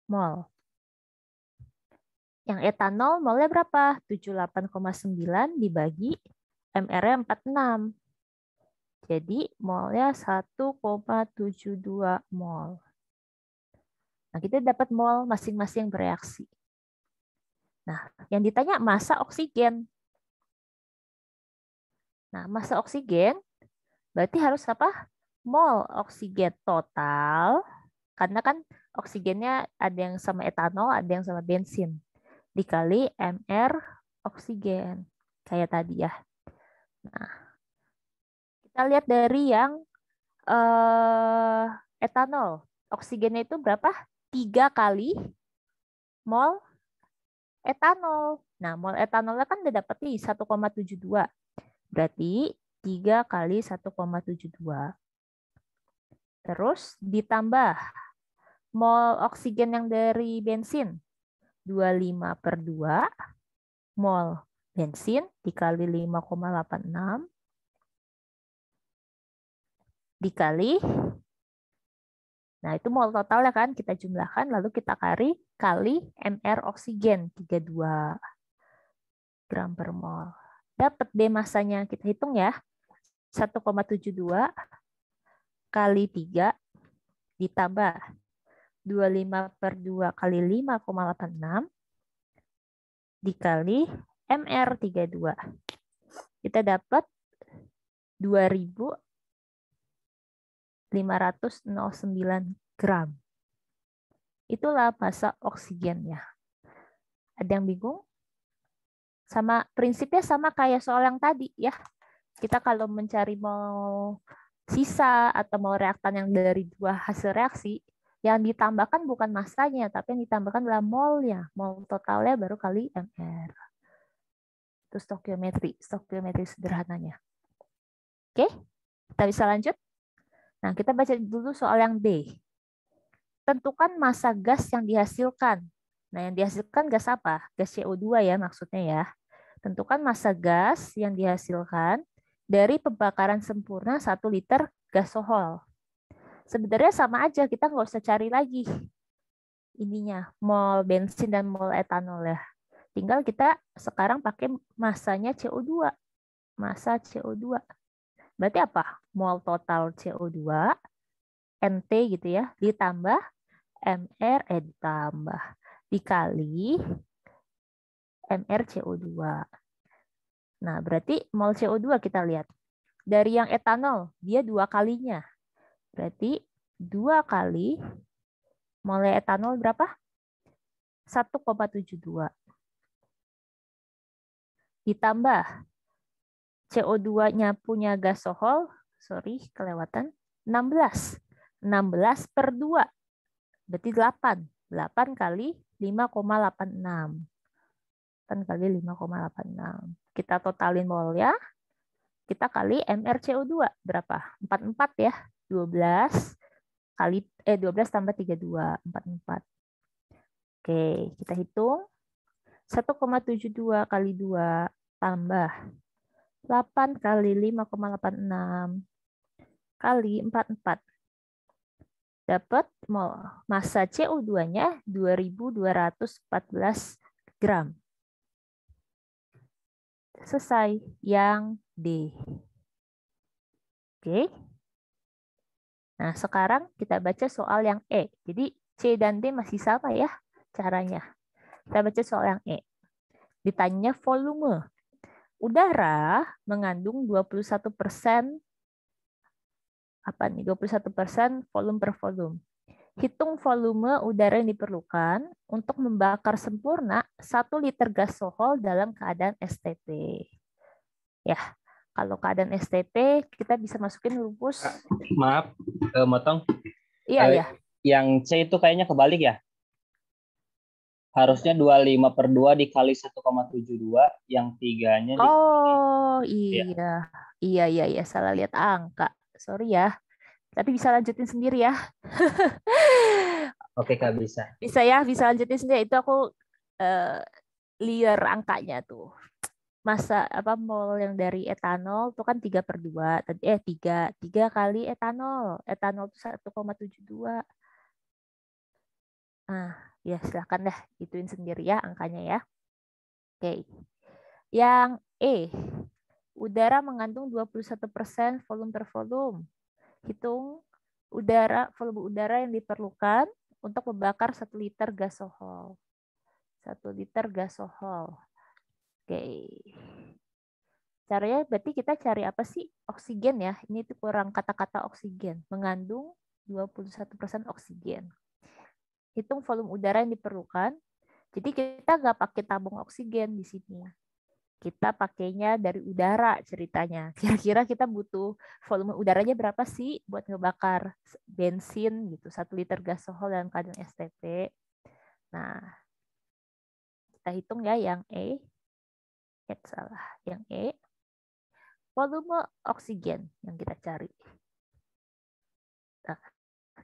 mol. Yang etanol molnya berapa? 78,9 dibagi MR-nya 46. Jadi molnya 1,72 mol. Nah, kita dapat mol masing-masing bereaksi. Nah, yang ditanya massa oksigen. Nah, massa oksigen berarti harus apa? Mol oksigen total. Karena kan oksigennya ada yang sama etanol, ada yang sama bensin. Dikali MR oksigen. Kayak tadi ya. Nah, kita lihat dari yang etanol. Oksigennya itu berapa? 3 kali mol etanol. Nah, mol etanolnya kan udah dapat nih 1,72. Berarti 3 kali 1,72. Terus ditambah mol oksigen yang dari bensin. 25/2 mol bensin dikali 5,86 dikali, nah itu mol totalnya kan, kita jumlahkan, lalu kita kali mR oksigen, 32 gram per mol. Dapat deh masanya, kita hitung ya, 1,72 kali 3 ditambah 25/2 kali 5,86 dikali mR 32. Kita dapat 2.509 gram. Itulah massa oksigennya. Ada yang bingung? Sama prinsipnya sama kayak soal yang tadi ya. Kita kalau mencari mol sisa atau mol reaktan yang dari dua hasil reaksi, yang ditambahkan bukan massanya, tapi yang ditambahkan adalah molnya. Mol totalnya baru kali mR. Itu stokiometri sederhananya. Oke, kita bisa lanjut. Nah, kita baca dulu soal yang D. Tentukan massa gas yang dihasilkan. Nah, yang dihasilkan gas apa? Gas CO2 ya maksudnya ya. Tentukan massa gas yang dihasilkan dari pembakaran sempurna 1 liter gasohol. Sebenarnya sama aja, kita nggak usah cari lagi ininya, mol bensin dan mol etanol ya. Tinggal kita sekarang pakai massanya CO2. Massa CO2. Berarti apa? Mol total CO2, NT gitu ya, ditambah MR, ditambah, dikali MR CO2. Nah, berarti mol CO2 kita lihat. Dari yang etanol, dia 2 kalinya. Berarti 2 kali mol etanol berapa? 1,72. Ditambah CO2-nya punya gasohol, sorry, kelewatan, 16. 16/2. Berarti 8. 8 kali 5,86. 8 kali 5,86. Kita totalin mol ya. Kita kali MrCO2 berapa? 44 ya. 12 kali 12 tambah 32, 44. Oke, kita hitung. 1,72 kali 2 tambah 8 kali 5,86 kali 44. Dapat massa CO2-nya 2.214 gram. Selesai yang D. Oke. Nah, sekarang kita baca soal yang E. Jadi C dan D masih sama ya caranya. Kita baca soal yang E. Ditanya volume. Udara mengandung 21% apa nih? 21% volume per volume. Hitung volume udara yang diperlukan untuk membakar sempurna 1 liter gasohol dalam keadaan STP. Ya, kalau keadaan STP kita bisa masukin rumus. Maaf, motong. Iya, ya. Yang C itu kayaknya kebalik ya. Harusnya 25/2 dikali 1,72, yang 3-nya Oh, iya. Iya, salah lihat angka. Sorry ya. Tapi bisa lanjutin sendiri ya. Oke, Kak, bisa. Bisa ya, bisa lanjutin sendiri. Itu aku liar angkanya tuh. Massa mol yang dari etanol itu kan 3/2. 3 kali etanol. Etanol itu 1,72. Nah, ya silakan deh ituin sendiri ya angkanya ya. Oke. Yang E. Udara mengandung 21% volume per volume. Hitung volume udara yang diperlukan untuk membakar 1 liter gasohol. 1 liter gasohol. Oke. Caranya berarti kita cari apa sih? Oksigen ya. Ini tuh kurang kata-kata oksigen. Mengandung 21% oksigen. Hitung volume udara yang diperlukan. Jadi kita nggak pakai tabung oksigen di sini. Kita pakainya dari udara ceritanya. Kira-kira kita butuh volume udaranya berapa sih buat ngebakar bensin gitu, 1 liter gasohol dalam keadaan STP. Nah, kita hitung ya yang E. Salah, yang E. Volume oksigen yang kita cari. Nah,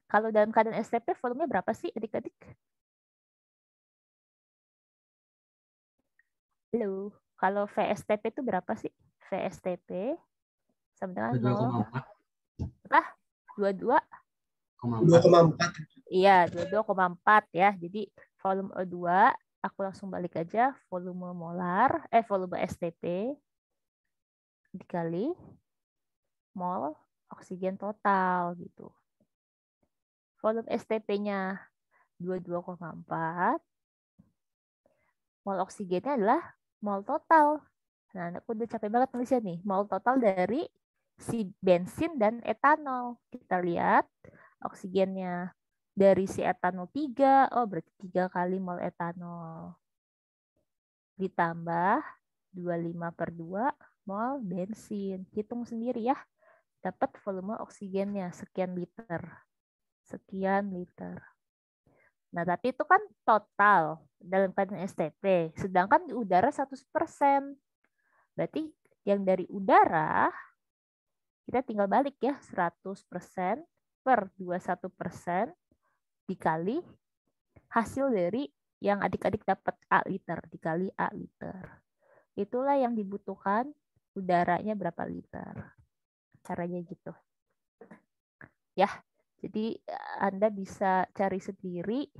kalau dalam keadaan STP volumenya berapa sih adik-adik? Halo. Kalau VSTP itu berapa sih? VSTP sama dengan 22,4. 22. 2,4. Iya, 22,4 ya. Jadi volume O2, aku langsung balik aja volume molar, volume STP dikali mol oksigen total gitu. Volume STP-nya 22,4. Mol oksigennya adalah mol total. Nah, aku udah capek banget nulisnya nih. Mol total dari si bensin dan etanol. Kita lihat oksigennya dari si etanol 3, oh berarti 3 kali mol etanol. Ditambah 25/2 mol bensin. Hitung sendiri ya. Dapat volume oksigennya sekian liter. Sekian liter. Nah, tapi itu kan total dalam keadaan STP. Sedangkan di udara 100%. Berarti yang dari udara, kita tinggal balik ya, 100% per 21% dikali hasil dari yang adik-adik dapat A liter, dikali A liter. Itulah yang dibutuhkan udaranya berapa liter. Caranya gitu. Ya, jadi Anda bisa cari sendiri,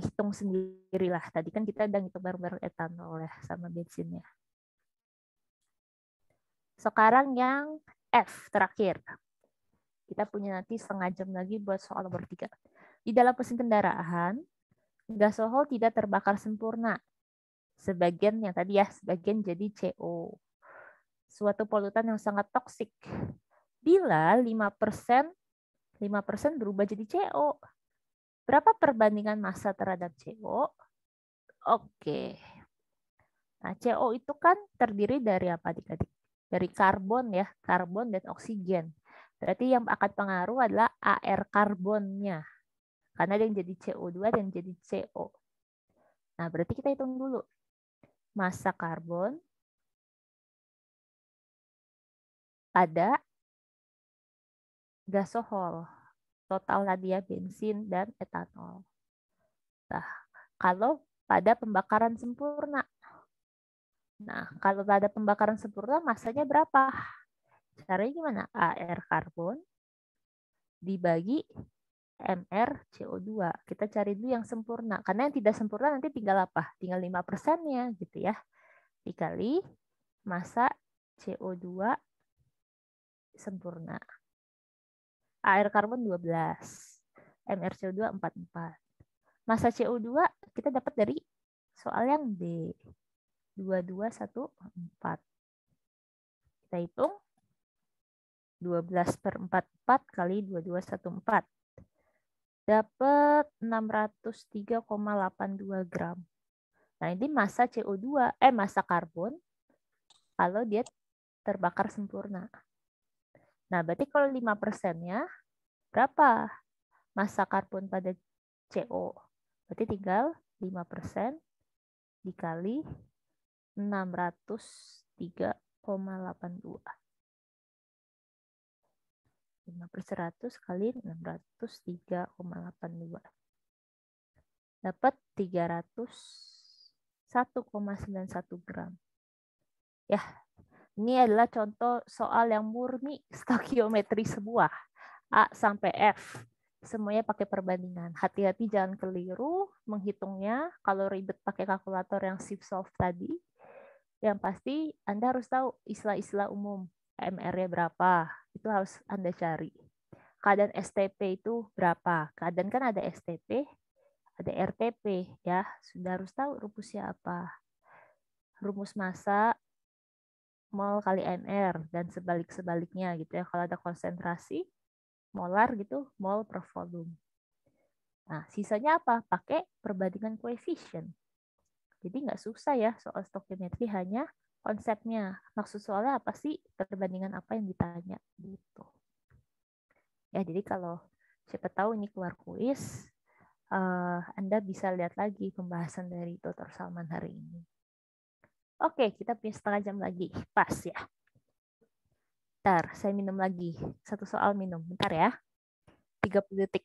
hitung sendirilah. Tadi kan kita udah ngitung bareng-bareng etanol ya, sama bensinnya. Sekarang yang F terakhir. Kita punya nanti setengah jam lagi buat soal nomor 3. Di dalam mesin kendaraan, gasohol tidak terbakar sempurna. Sebagian yang tadi ya, sebagian jadi CO. Suatu polutan yang sangat toksik. Bila 5% berubah jadi CO. Berapa perbandingan massa terhadap CO? Oke. Nah, CO itu kan terdiri dari apa adik-adik? Dari karbon ya, karbon dan oksigen. Berarti yang akan pengaruh adalah AR karbonnya. Karena ada yang jadi CO2 dan jadi CO. Nah, berarti kita hitung dulu. Massa karbon pada gasohol. Total tadi ya, bensin dan etanol. Nah, kalau pada pembakaran sempurna. Nah, kalau pada pembakaran sempurna massanya berapa? Caranya gimana? AR karbon dibagi MR CO2. Kita cari dulu yang sempurna. Karena yang tidak sempurna nanti tinggal apa? Tinggal 5%-nya gitu ya. Dikali massa CO2 sempurna. AR karbon 12. MR CO2 44. Massa CO2 kita dapat dari soal yang D. 2214. Kita hitung 12/44 kali 2214. Dapat 603,82 gram. Nah, ini massa CO2, massa karbon kalau dia terbakar sempurna. Nah, berarti kalau 5%-nya berapa massa karbon pada CO? Berarti tinggal 5% dikali 603,82. 5/100 kali 603,82. Dapat 301,91 gram. Ya, ini adalah contoh soal yang murni stokiometri sebuah. A sampai F. Semuanya pakai perbandingan. Hati-hati jangan keliru menghitungnya. Kalau ribet pakai kalkulator yang shift solve tadi. Yang pasti Anda harus tahu istilah-istilah umum. MR-nya berapa? Itu harus Anda cari. Keadaan STP itu berapa? Keadaan kan ada STP, ada RTP ya. Sudah harus tahu rumusnya apa. Rumus massa mol kali MR dan sebalik-sebaliknya gitu ya. Kalau ada konsentrasi molar gitu, mol per volume. Nah, sisanya apa? Pakai perbandingan koefisien. Jadi nggak susah ya soal stokiometri, hanya konsepnya. Maksud soalnya apa sih? Perbandingan apa yang ditanya gitu. Ya, jadi kalau siapa tahu ini keluar kuis, Anda bisa lihat lagi pembahasan dari Dr. Salman hari ini. Oke, kita punya setengah jam lagi. Pas ya. Bentar, saya minum lagi. Satu soal minum. Bentar ya. 30 detik.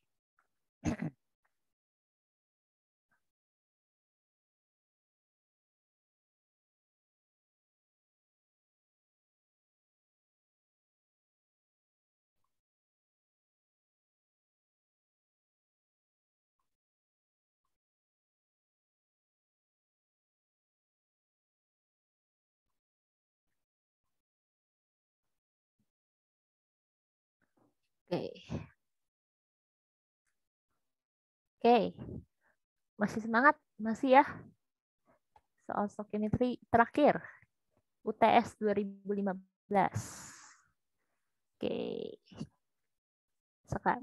Oke. Oke. Masih semangat? Masih ya? Soal stoichiometry terakhir. UTS 2015. Oke.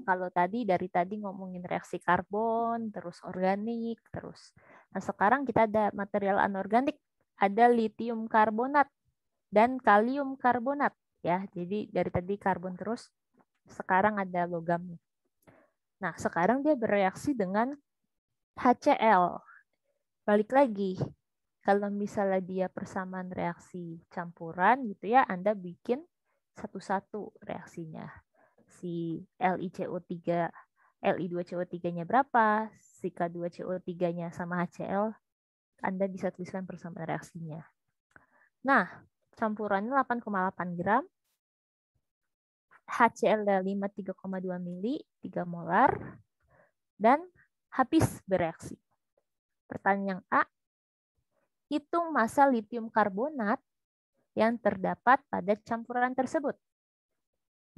Kalau dari tadi ngomongin reaksi karbon, terus organik, terus. Nah, sekarang kita ada material anorganik, ada litium karbonat dan kalium karbonat ya. Jadi dari tadi karbon terus, sekarang ada logamnya. Nah, sekarang dia bereaksi dengan HCl. Balik lagi, kalau misalnya dia persamaan reaksi campuran gitu ya, Anda bikin satu-satu reaksinya. Si LiCO3, Li2CO3-nya berapa, si K2CO3-nya sama HCl, Anda bisa tuliskan persamaan reaksinya. Nah, campurannya 8,8 gram, HCl 53,2 mili, 3 molar, dan habis bereaksi. Pertanyaan A, hitung massa litium karbonat yang terdapat pada campuran tersebut.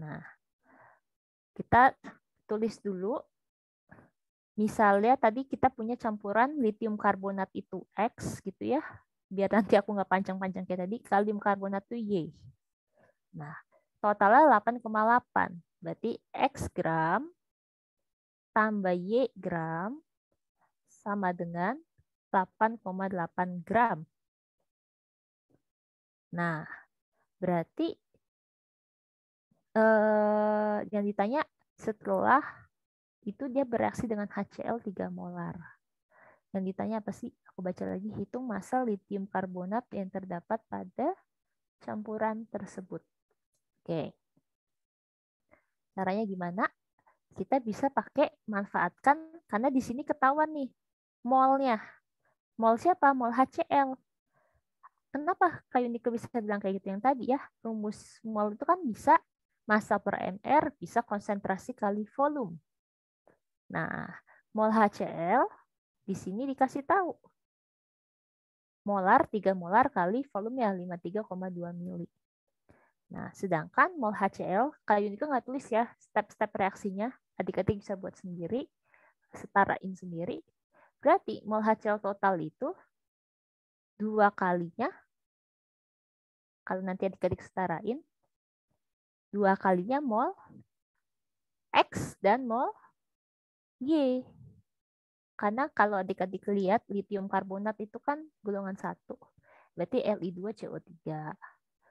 Nah, kita tulis dulu. Misalnya tadi kita punya campuran litium karbonat itu X gitu ya. Biar nanti aku nggak panjang-panjang kayak tadi. Kalium karbonat itu Y. Nah, totalnya 8,8. Berarti X gram tambah Y gram sama dengan 8,8 gram. Nah, berarti yang ditanya setelah itu dia bereaksi dengan HCl 3 molar. Yang ditanya apa sih? Aku baca lagi, hitung massa litium karbonat yang terdapat pada campuran tersebut. Oke. Caranya gimana? Kita bisa pakai manfaatkan, karena di sini ketahuan nih molnya. Mol siapa? Mol HCl. Kenapa Kak Yunike bisa bilang kayak gitu yang tadi ya? Rumus mol itu kan bisa massa per mR, bisa konsentrasi kali volume. Nah, mol HCl di sini dikasih tahu. Molar 3 molar kali volume ya 53,2 mili. Nah, sedangkan mol HCl, Kak Yunike nggak tulis ya step-step reaksinya. Adik-adik bisa buat sendiri, setarain sendiri. Berarti mol HCl total itu 2 kalinya, kalau nanti adik-adik setarain, 2 kalinya mol X dan mol Y. Karena kalau adik-adik lihat litium karbonat itu kan golongan 1. Berarti Li2CO3.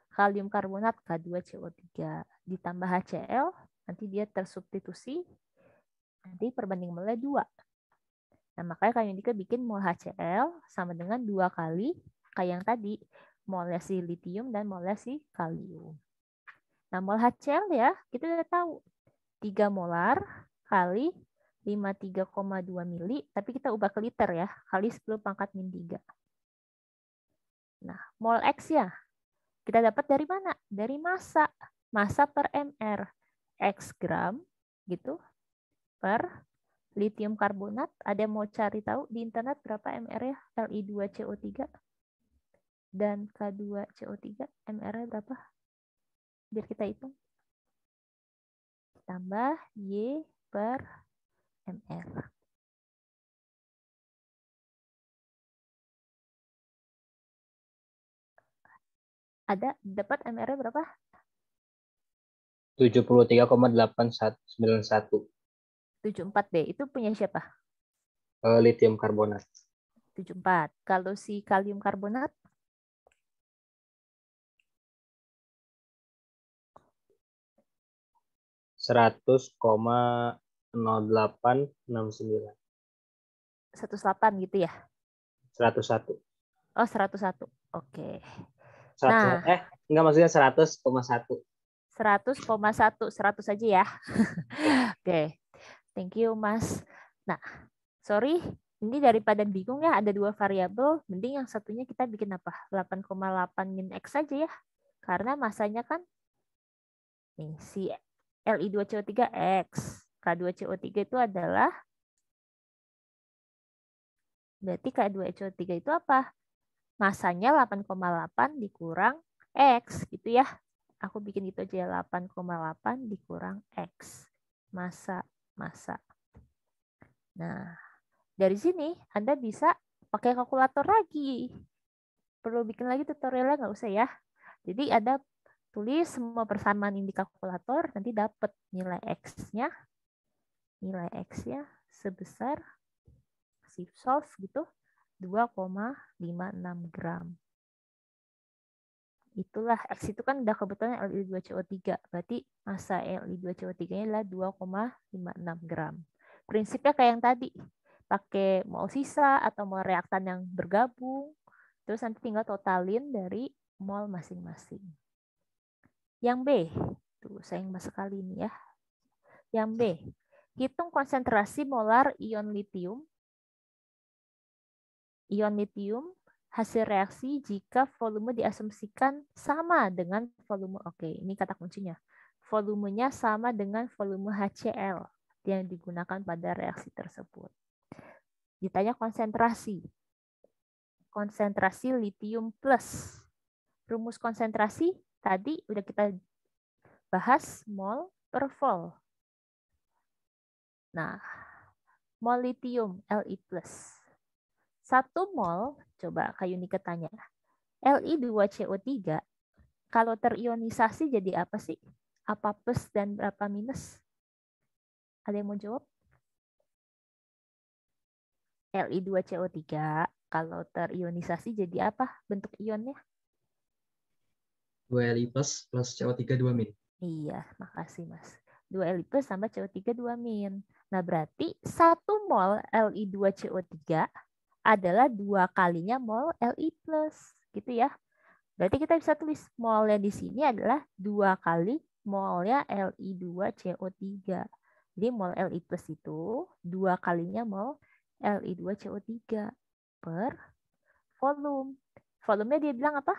Kalium karbonat K2CO3. Ditambah HCl, nanti dia tersubstitusi. Nanti perbanding molnya 2. Nah, makanya Kak Yunike bikin mol HCl sama dengan 2 kali kayak yang tadi. Molnya si litium dan molnya si kalium. Nah, mol HCl ya, kita udah tahu. 3 molar kali 53,2 mili, tapi kita ubah ke liter ya, kali 10 pangkat min 3. Nah, mol X ya, kita dapat dari mana? Dari massa. Massa per mR. X gram, gitu, per litium karbonat. Ada yang mau cari tahu di internet berapa mR ya? Li2CO3 dan K2CO3, mR-nya berapa? Biar kita hitung. Tambah Y per mR. Ada dapat mR-nya berapa? 73,8191. 74D. Itu punya siapa? Litium karbonat. 74. Kalau si kalium karbonat? 100,0869. 108 gitu ya? 101. Oh, 101. Oke. 100, Nah, enggak, maksudnya 100,1. 100,1. 100 aja ya. Oke. Thank you, Mas. Nah, sorry. Ini daripada bingung ya, ada 2 variabel. Mending yang satunya kita bikin apa? 8,8 min X saja ya. Karena masanya kan nih, si Li2CO3 X. K2CO3 itu adalah, berarti K2CO3 itu apa? Masanya 8,8 dikurang X gitu ya. Aku bikin itu aja 8,8 dikurang X. Massa. Nah, dari sini Anda bisa pakai kalkulator lagi. Perlu bikin lagi tutorialnya nggak usah ya. Jadi Anda tulis semua persamaan ini di kalkulator, nanti dapat nilai X-nya. Nilai X-nya sebesar solve gitu 2,56 gram. Itulah X itu kan udah kebetulan Li2CO3. Berarti massa Li2CO3-nya adalah 2,56 gram. Prinsipnya kayak yang tadi. Pakai mol sisa atau mol reaktan yang bergabung. Terus nanti tinggal totalin dari mol masing-masing. Yang B. Tuh, sayang sekali ini ya. Yang B. Hitung konsentrasi molar ion litium. Ion litium hasil reaksi jika volume diasumsikan sama dengan volume, oke, ini kata kuncinya. Volumenya sama dengan volume HCl yang digunakan pada reaksi tersebut. Ditanya konsentrasi. Konsentrasi litium plus. Rumus konsentrasi tadi udah kita bahas mol per vol. Nah, mol litium Li+. 1 mol, coba Kak Yunika tanya. Li2CO3 kalau terionisasi jadi apa sih? Apa plus dan berapa minus? Ada yang mau jawab? Li2CO3 kalau terionisasi jadi apa bentuk ionnya? 2Li plus CO3 2 min. Iya, makasih Mas. 2Li plus tambah CO3 2 min. Nah, berarti 1 mol Li2CO3 adalah 2 kalinya mol Li plus. Gitu ya. Berarti kita bisa tulis molnya di sini adalah 2 kali molnya Li2CO3. Jadi mol Li plus itu 2 kalinya mol Li2CO3 per volume. Volumenya dia bilang apa?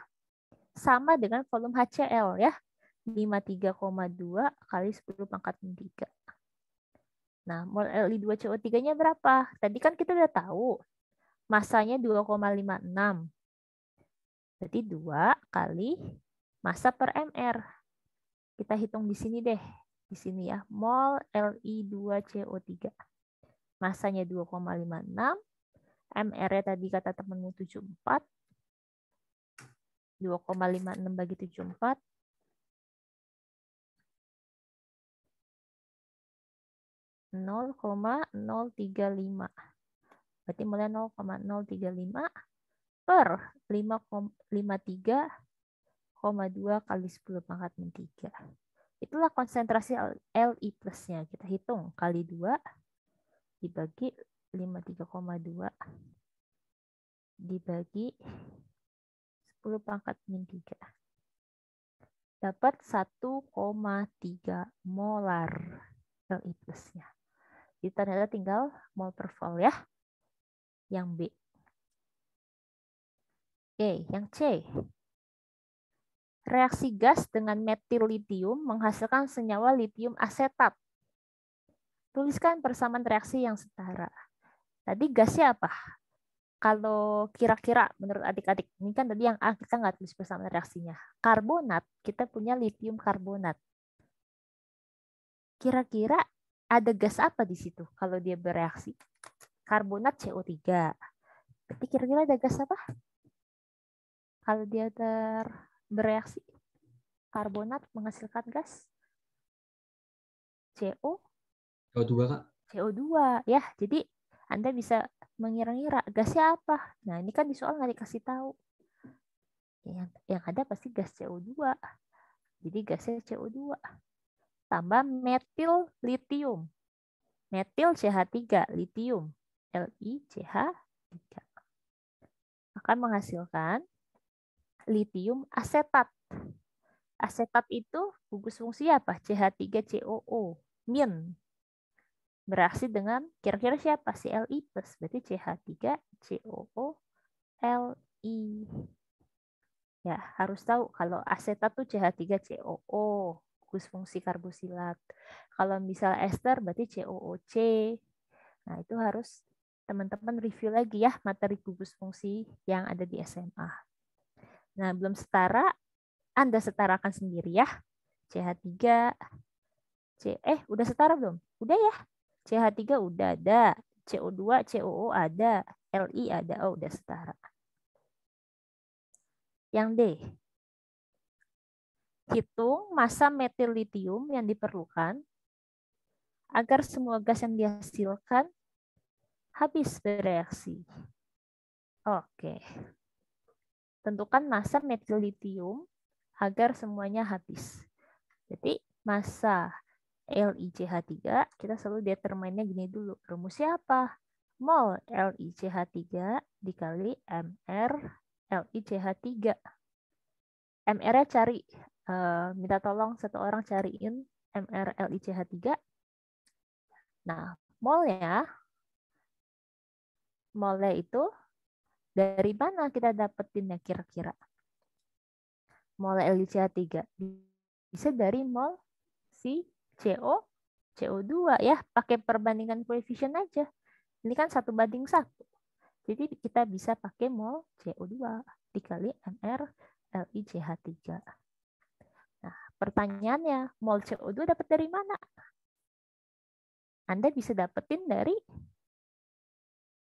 Sama dengan volume HCl ya. 53,2 kali 10 pangkat 3. Nah, mol Li2CO3-nya berapa? Tadi kan kita udah tahu. Masanya 2,56. Berarti 2 kali massa per mR. Kita hitung di sini deh. Di sini ya, mol Li2CO3. Masanya 2,56. mR-nya tadi kata temanmu 74. 2,56 bagi 74. 0,035. Berarti mulai 0,035 per 53,2 kali 10 pangkat 3. Itulah konsentrasi Li plusnya. Kita hitung kali 2 dibagi 53,2 dibagi 10 pangkat 3. Dapat 1,3 molar Li plusnya. Jadi ternyata tinggal mol per vol ya. Yang B. Oke, yang C. Reaksi gas dengan metil litium menghasilkan senyawa litium asetat. Tuliskan persamaan reaksi yang setara. Tadi gasnya apa? Kalau kira-kira menurut adik-adik, ini kan tadi yang A kita nggak tulis persamaan reaksinya. Karbonat, kita punya litium karbonat. Kira-kira ada gas apa di situ kalau dia bereaksi? Karbonat CO3. Berarti kira-kira ada gas apa? Kalau dia bereaksi, karbonat menghasilkan gas CO2 Kak. CO2 ya. Jadi Anda bisa mengira-ngira gasnya apa. Nah, ini kan di soal nggak dikasih tahu. Yang ada pasti gas CO2. Jadi gasnya CO2. Tambah metil litium. Metil CH3 litium. LiCH3 akan menghasilkan litium asetat. Asetat itu gugus fungsi apa? CH3COO min. Bereaksi dengan kira-kira siapa? Si Li plus. Berarti CH3COO Li. Ya, harus tahu kalau asetat tuh CH3COO, gugus fungsi karbosilat. Kalau misalnya ester berarti COOC. Nah, itu harus teman-teman review lagi ya materi gugus fungsi yang ada di SMA. Nah, belum setara Anda setarakan sendiri ya. CH3, udah setara belum? Udah ya. CH3 udah ada, CO2, COO ada, Li ada, oh udah setara. Yang D, hitung massa metil litium yang diperlukan agar semua gas yang dihasilkan habis bereaksi. Oke. Tentukan massa metil litium agar semuanya habis. Jadi massa LiCH3 kita selalu determinnya gini dulu. Rumusnya apa? Mol LiCH3 dikali MR LiCH3. MR-nya cari. Minta tolong satu orang cariin MR LiCH3. Nah, molnya itu dari mana kita dapetinnya kira-kira? Mol LiCH3 bisa dari mol si CO2 ya, pakai perbandingan koefisien aja. Ini kan 1:1. Jadi kita bisa pakai mol CO2 dikali MR LiCH3. Nah, pertanyaannya, mol CO2 dapat dari mana? Anda bisa dapetin dari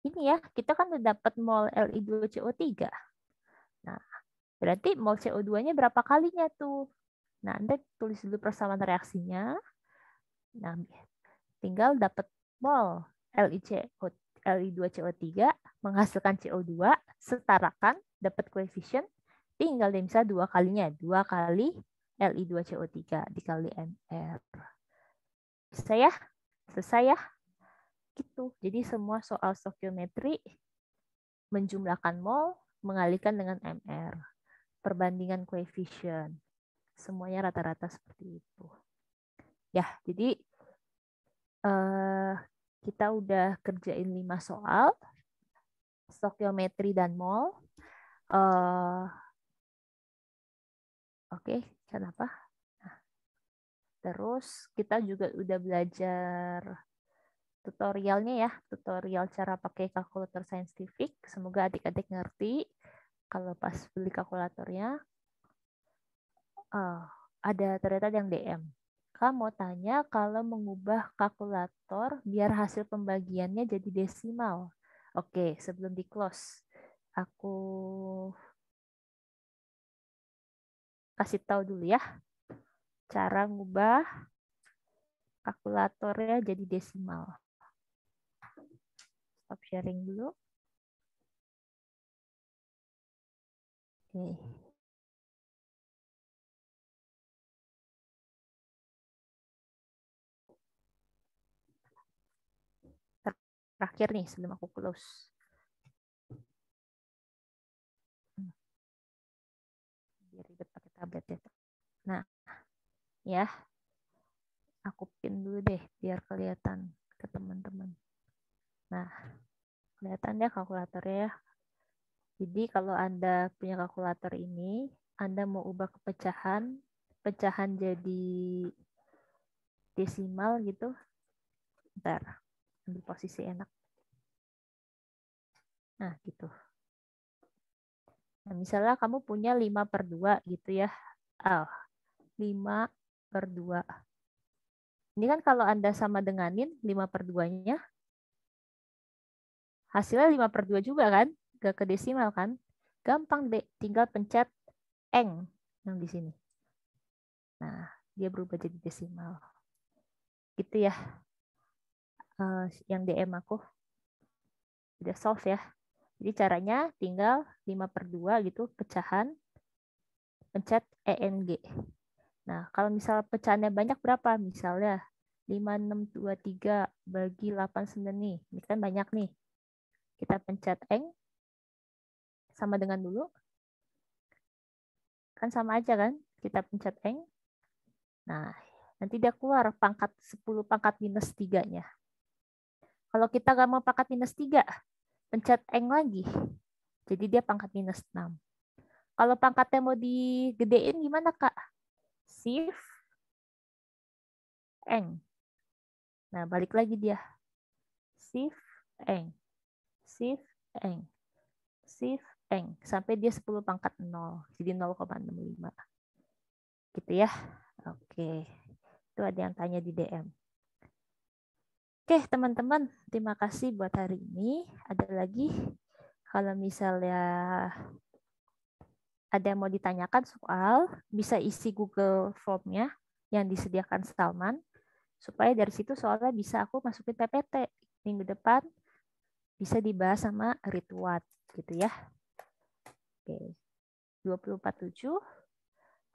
ini ya, kita kan udah dapat mol Li2CO3. Nah, berarti mol CO2-nya berapa kalinya tuh? Nah, Anda tulis dulu persamaan reaksinya. Nah, tinggal dapat mol Li2CO3 menghasilkan CO2, setarakan, dapat koefisien, tinggal bisa 2 kalinya. 2 kali Li2CO3 dikali MR. Bisa ya? Selesai ya? Gitu. Jadi semua soal stokiometri menjumlahkan mol, mengalihkan dengan MR. Perbandingan koefisien. Semuanya rata-rata seperti itu. Ya, jadi kita udah kerjain 5 soal. Stokiometri dan mol. Oke, kenapa? Nah, terus kita juga udah belajar tutorialnya ya, tutorial cara pakai kalkulator saintifik. Semoga adik-adik ngerti. Kalau pas beli kalkulatornya, ada ternyata yang DM. Kamu tanya kalau mengubah kalkulator biar hasil pembagiannya jadi desimal. Oke, sebelum di close, aku kasih tahu dulu ya cara ngubah kalkulatornya jadi desimal. Stop sharing dulu. Oke. Terakhir nih sebelum aku close. Biar ribet pakai tablet ya. Nah, ya. Aku pin dulu deh biar kelihatan ke teman-teman. Nah, kelihatan ya kalkulatornya ya. Jadi kalau Anda punya kalkulator ini, Anda mau ubah pecahan jadi desimal gitu. Bentar, ambil posisi enak. Nah, gitu. Nah, misalnya kamu punya 5/2 gitu ya. 5/2. Ini kan kalau Anda sama denganin 5/2-nya, hasilnya 5/2 juga kan? Gak ke desimal kan? Gampang deh, tinggal pencet eng yang di sini. Nah, dia berubah jadi desimal. Gitu ya. Yang DM aku. Udah solve ya. Jadi caranya tinggal 5/2 gitu, pecahan, pencet ENG. Nah, kalau misal pecahannya banyak berapa? Misalnya 5623 bagi 89 nih. Ini kan banyak nih. Kita pencet eng. Sama dengan dulu. Kan sama aja kan? Kita pencet eng. Nah, nanti dia keluar pangkat 10 pangkat minus 3-nya. Kalau kita nggak mau pangkat minus 3, pencet eng lagi. Jadi dia pangkat minus 6. Kalau pangkatnya mau digedein gimana, Kak? Shift eng. Nah, balik lagi dia. Shift eng. Shift eng. Shift eng. Sampai dia 10 pangkat 0. Jadi 0,65. Gitu ya. Oke. Itu ada yang tanya di DM. Oke, teman-teman, terima kasih buat hari ini. Ada lagi kalau misalnya ada yang mau ditanyakan soal, bisa isi Google Form-nya yang disediakan Salman, supaya dari situ soalnya bisa aku masukin PPT. Minggu depan bisa dibahas sama Ridwan, gitu ya. Oke, 24/7.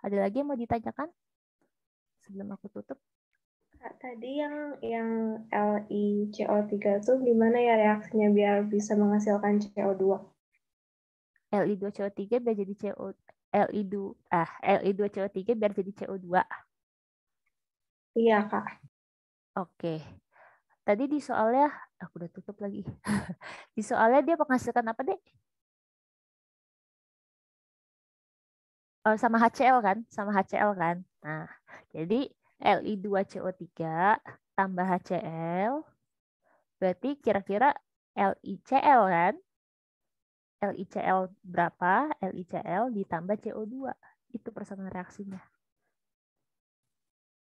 Ada lagi yang mau ditanyakan sebelum aku tutup? Kak, tadi yang LiCO3 itu gimana ya reaksinya biar bisa menghasilkan CO2? Li2CO3 biar jadi Li2CO3 biar jadi CO2. Iya, Kak. Oke. Tadi di soalnya aku udah tutup lagi. Di soalnya dia menghasilkan apa, Dek? Oh, sama HCl kan? Sama HCl kan? Nah, jadi Li2CO3 tambah HCl berarti kira-kira LiCl kan? LiCl berapa? LiCl ditambah CO2. Itu persamaan reaksinya.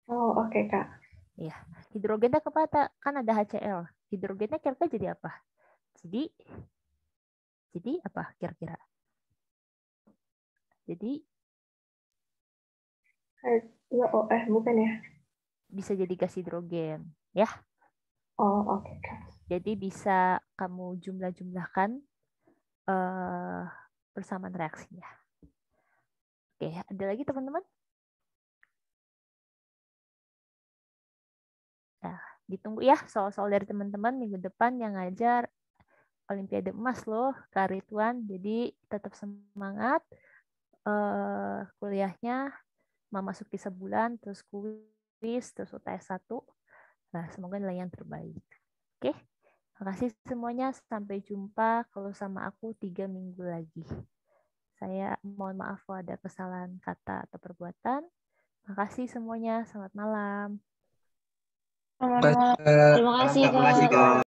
Oh, oke, Kak. Ya, hidrogennya kemana? Kan ada HCl. Hidrogennya kira-kira jadi apa? Jadi apa kira-kira? Jadi bukan ya? bisa jadi gas hidrogen, ya. Oh, oke, Kak. Jadi bisa kamu jumlah-jumlahkan persamaan reaksinya. Oke, ada lagi teman-teman? Nah, ditunggu ya soal-soal dari teman-teman minggu depan yang ngajar Olimpiade Emas loh, Kak Ridwan. Jadi tetap semangat. Kuliahnya memasuki sebulan, terus kuis, terus UTS 1. Nah, semoga nilai yang terbaik. Oke, makasih semuanya. Sampai jumpa kalau sama aku 3 minggu lagi. Saya mohon maaf kalau ada kesalahan kata atau perbuatan. Makasih semuanya. Selamat malam. Terima kasih, Kak.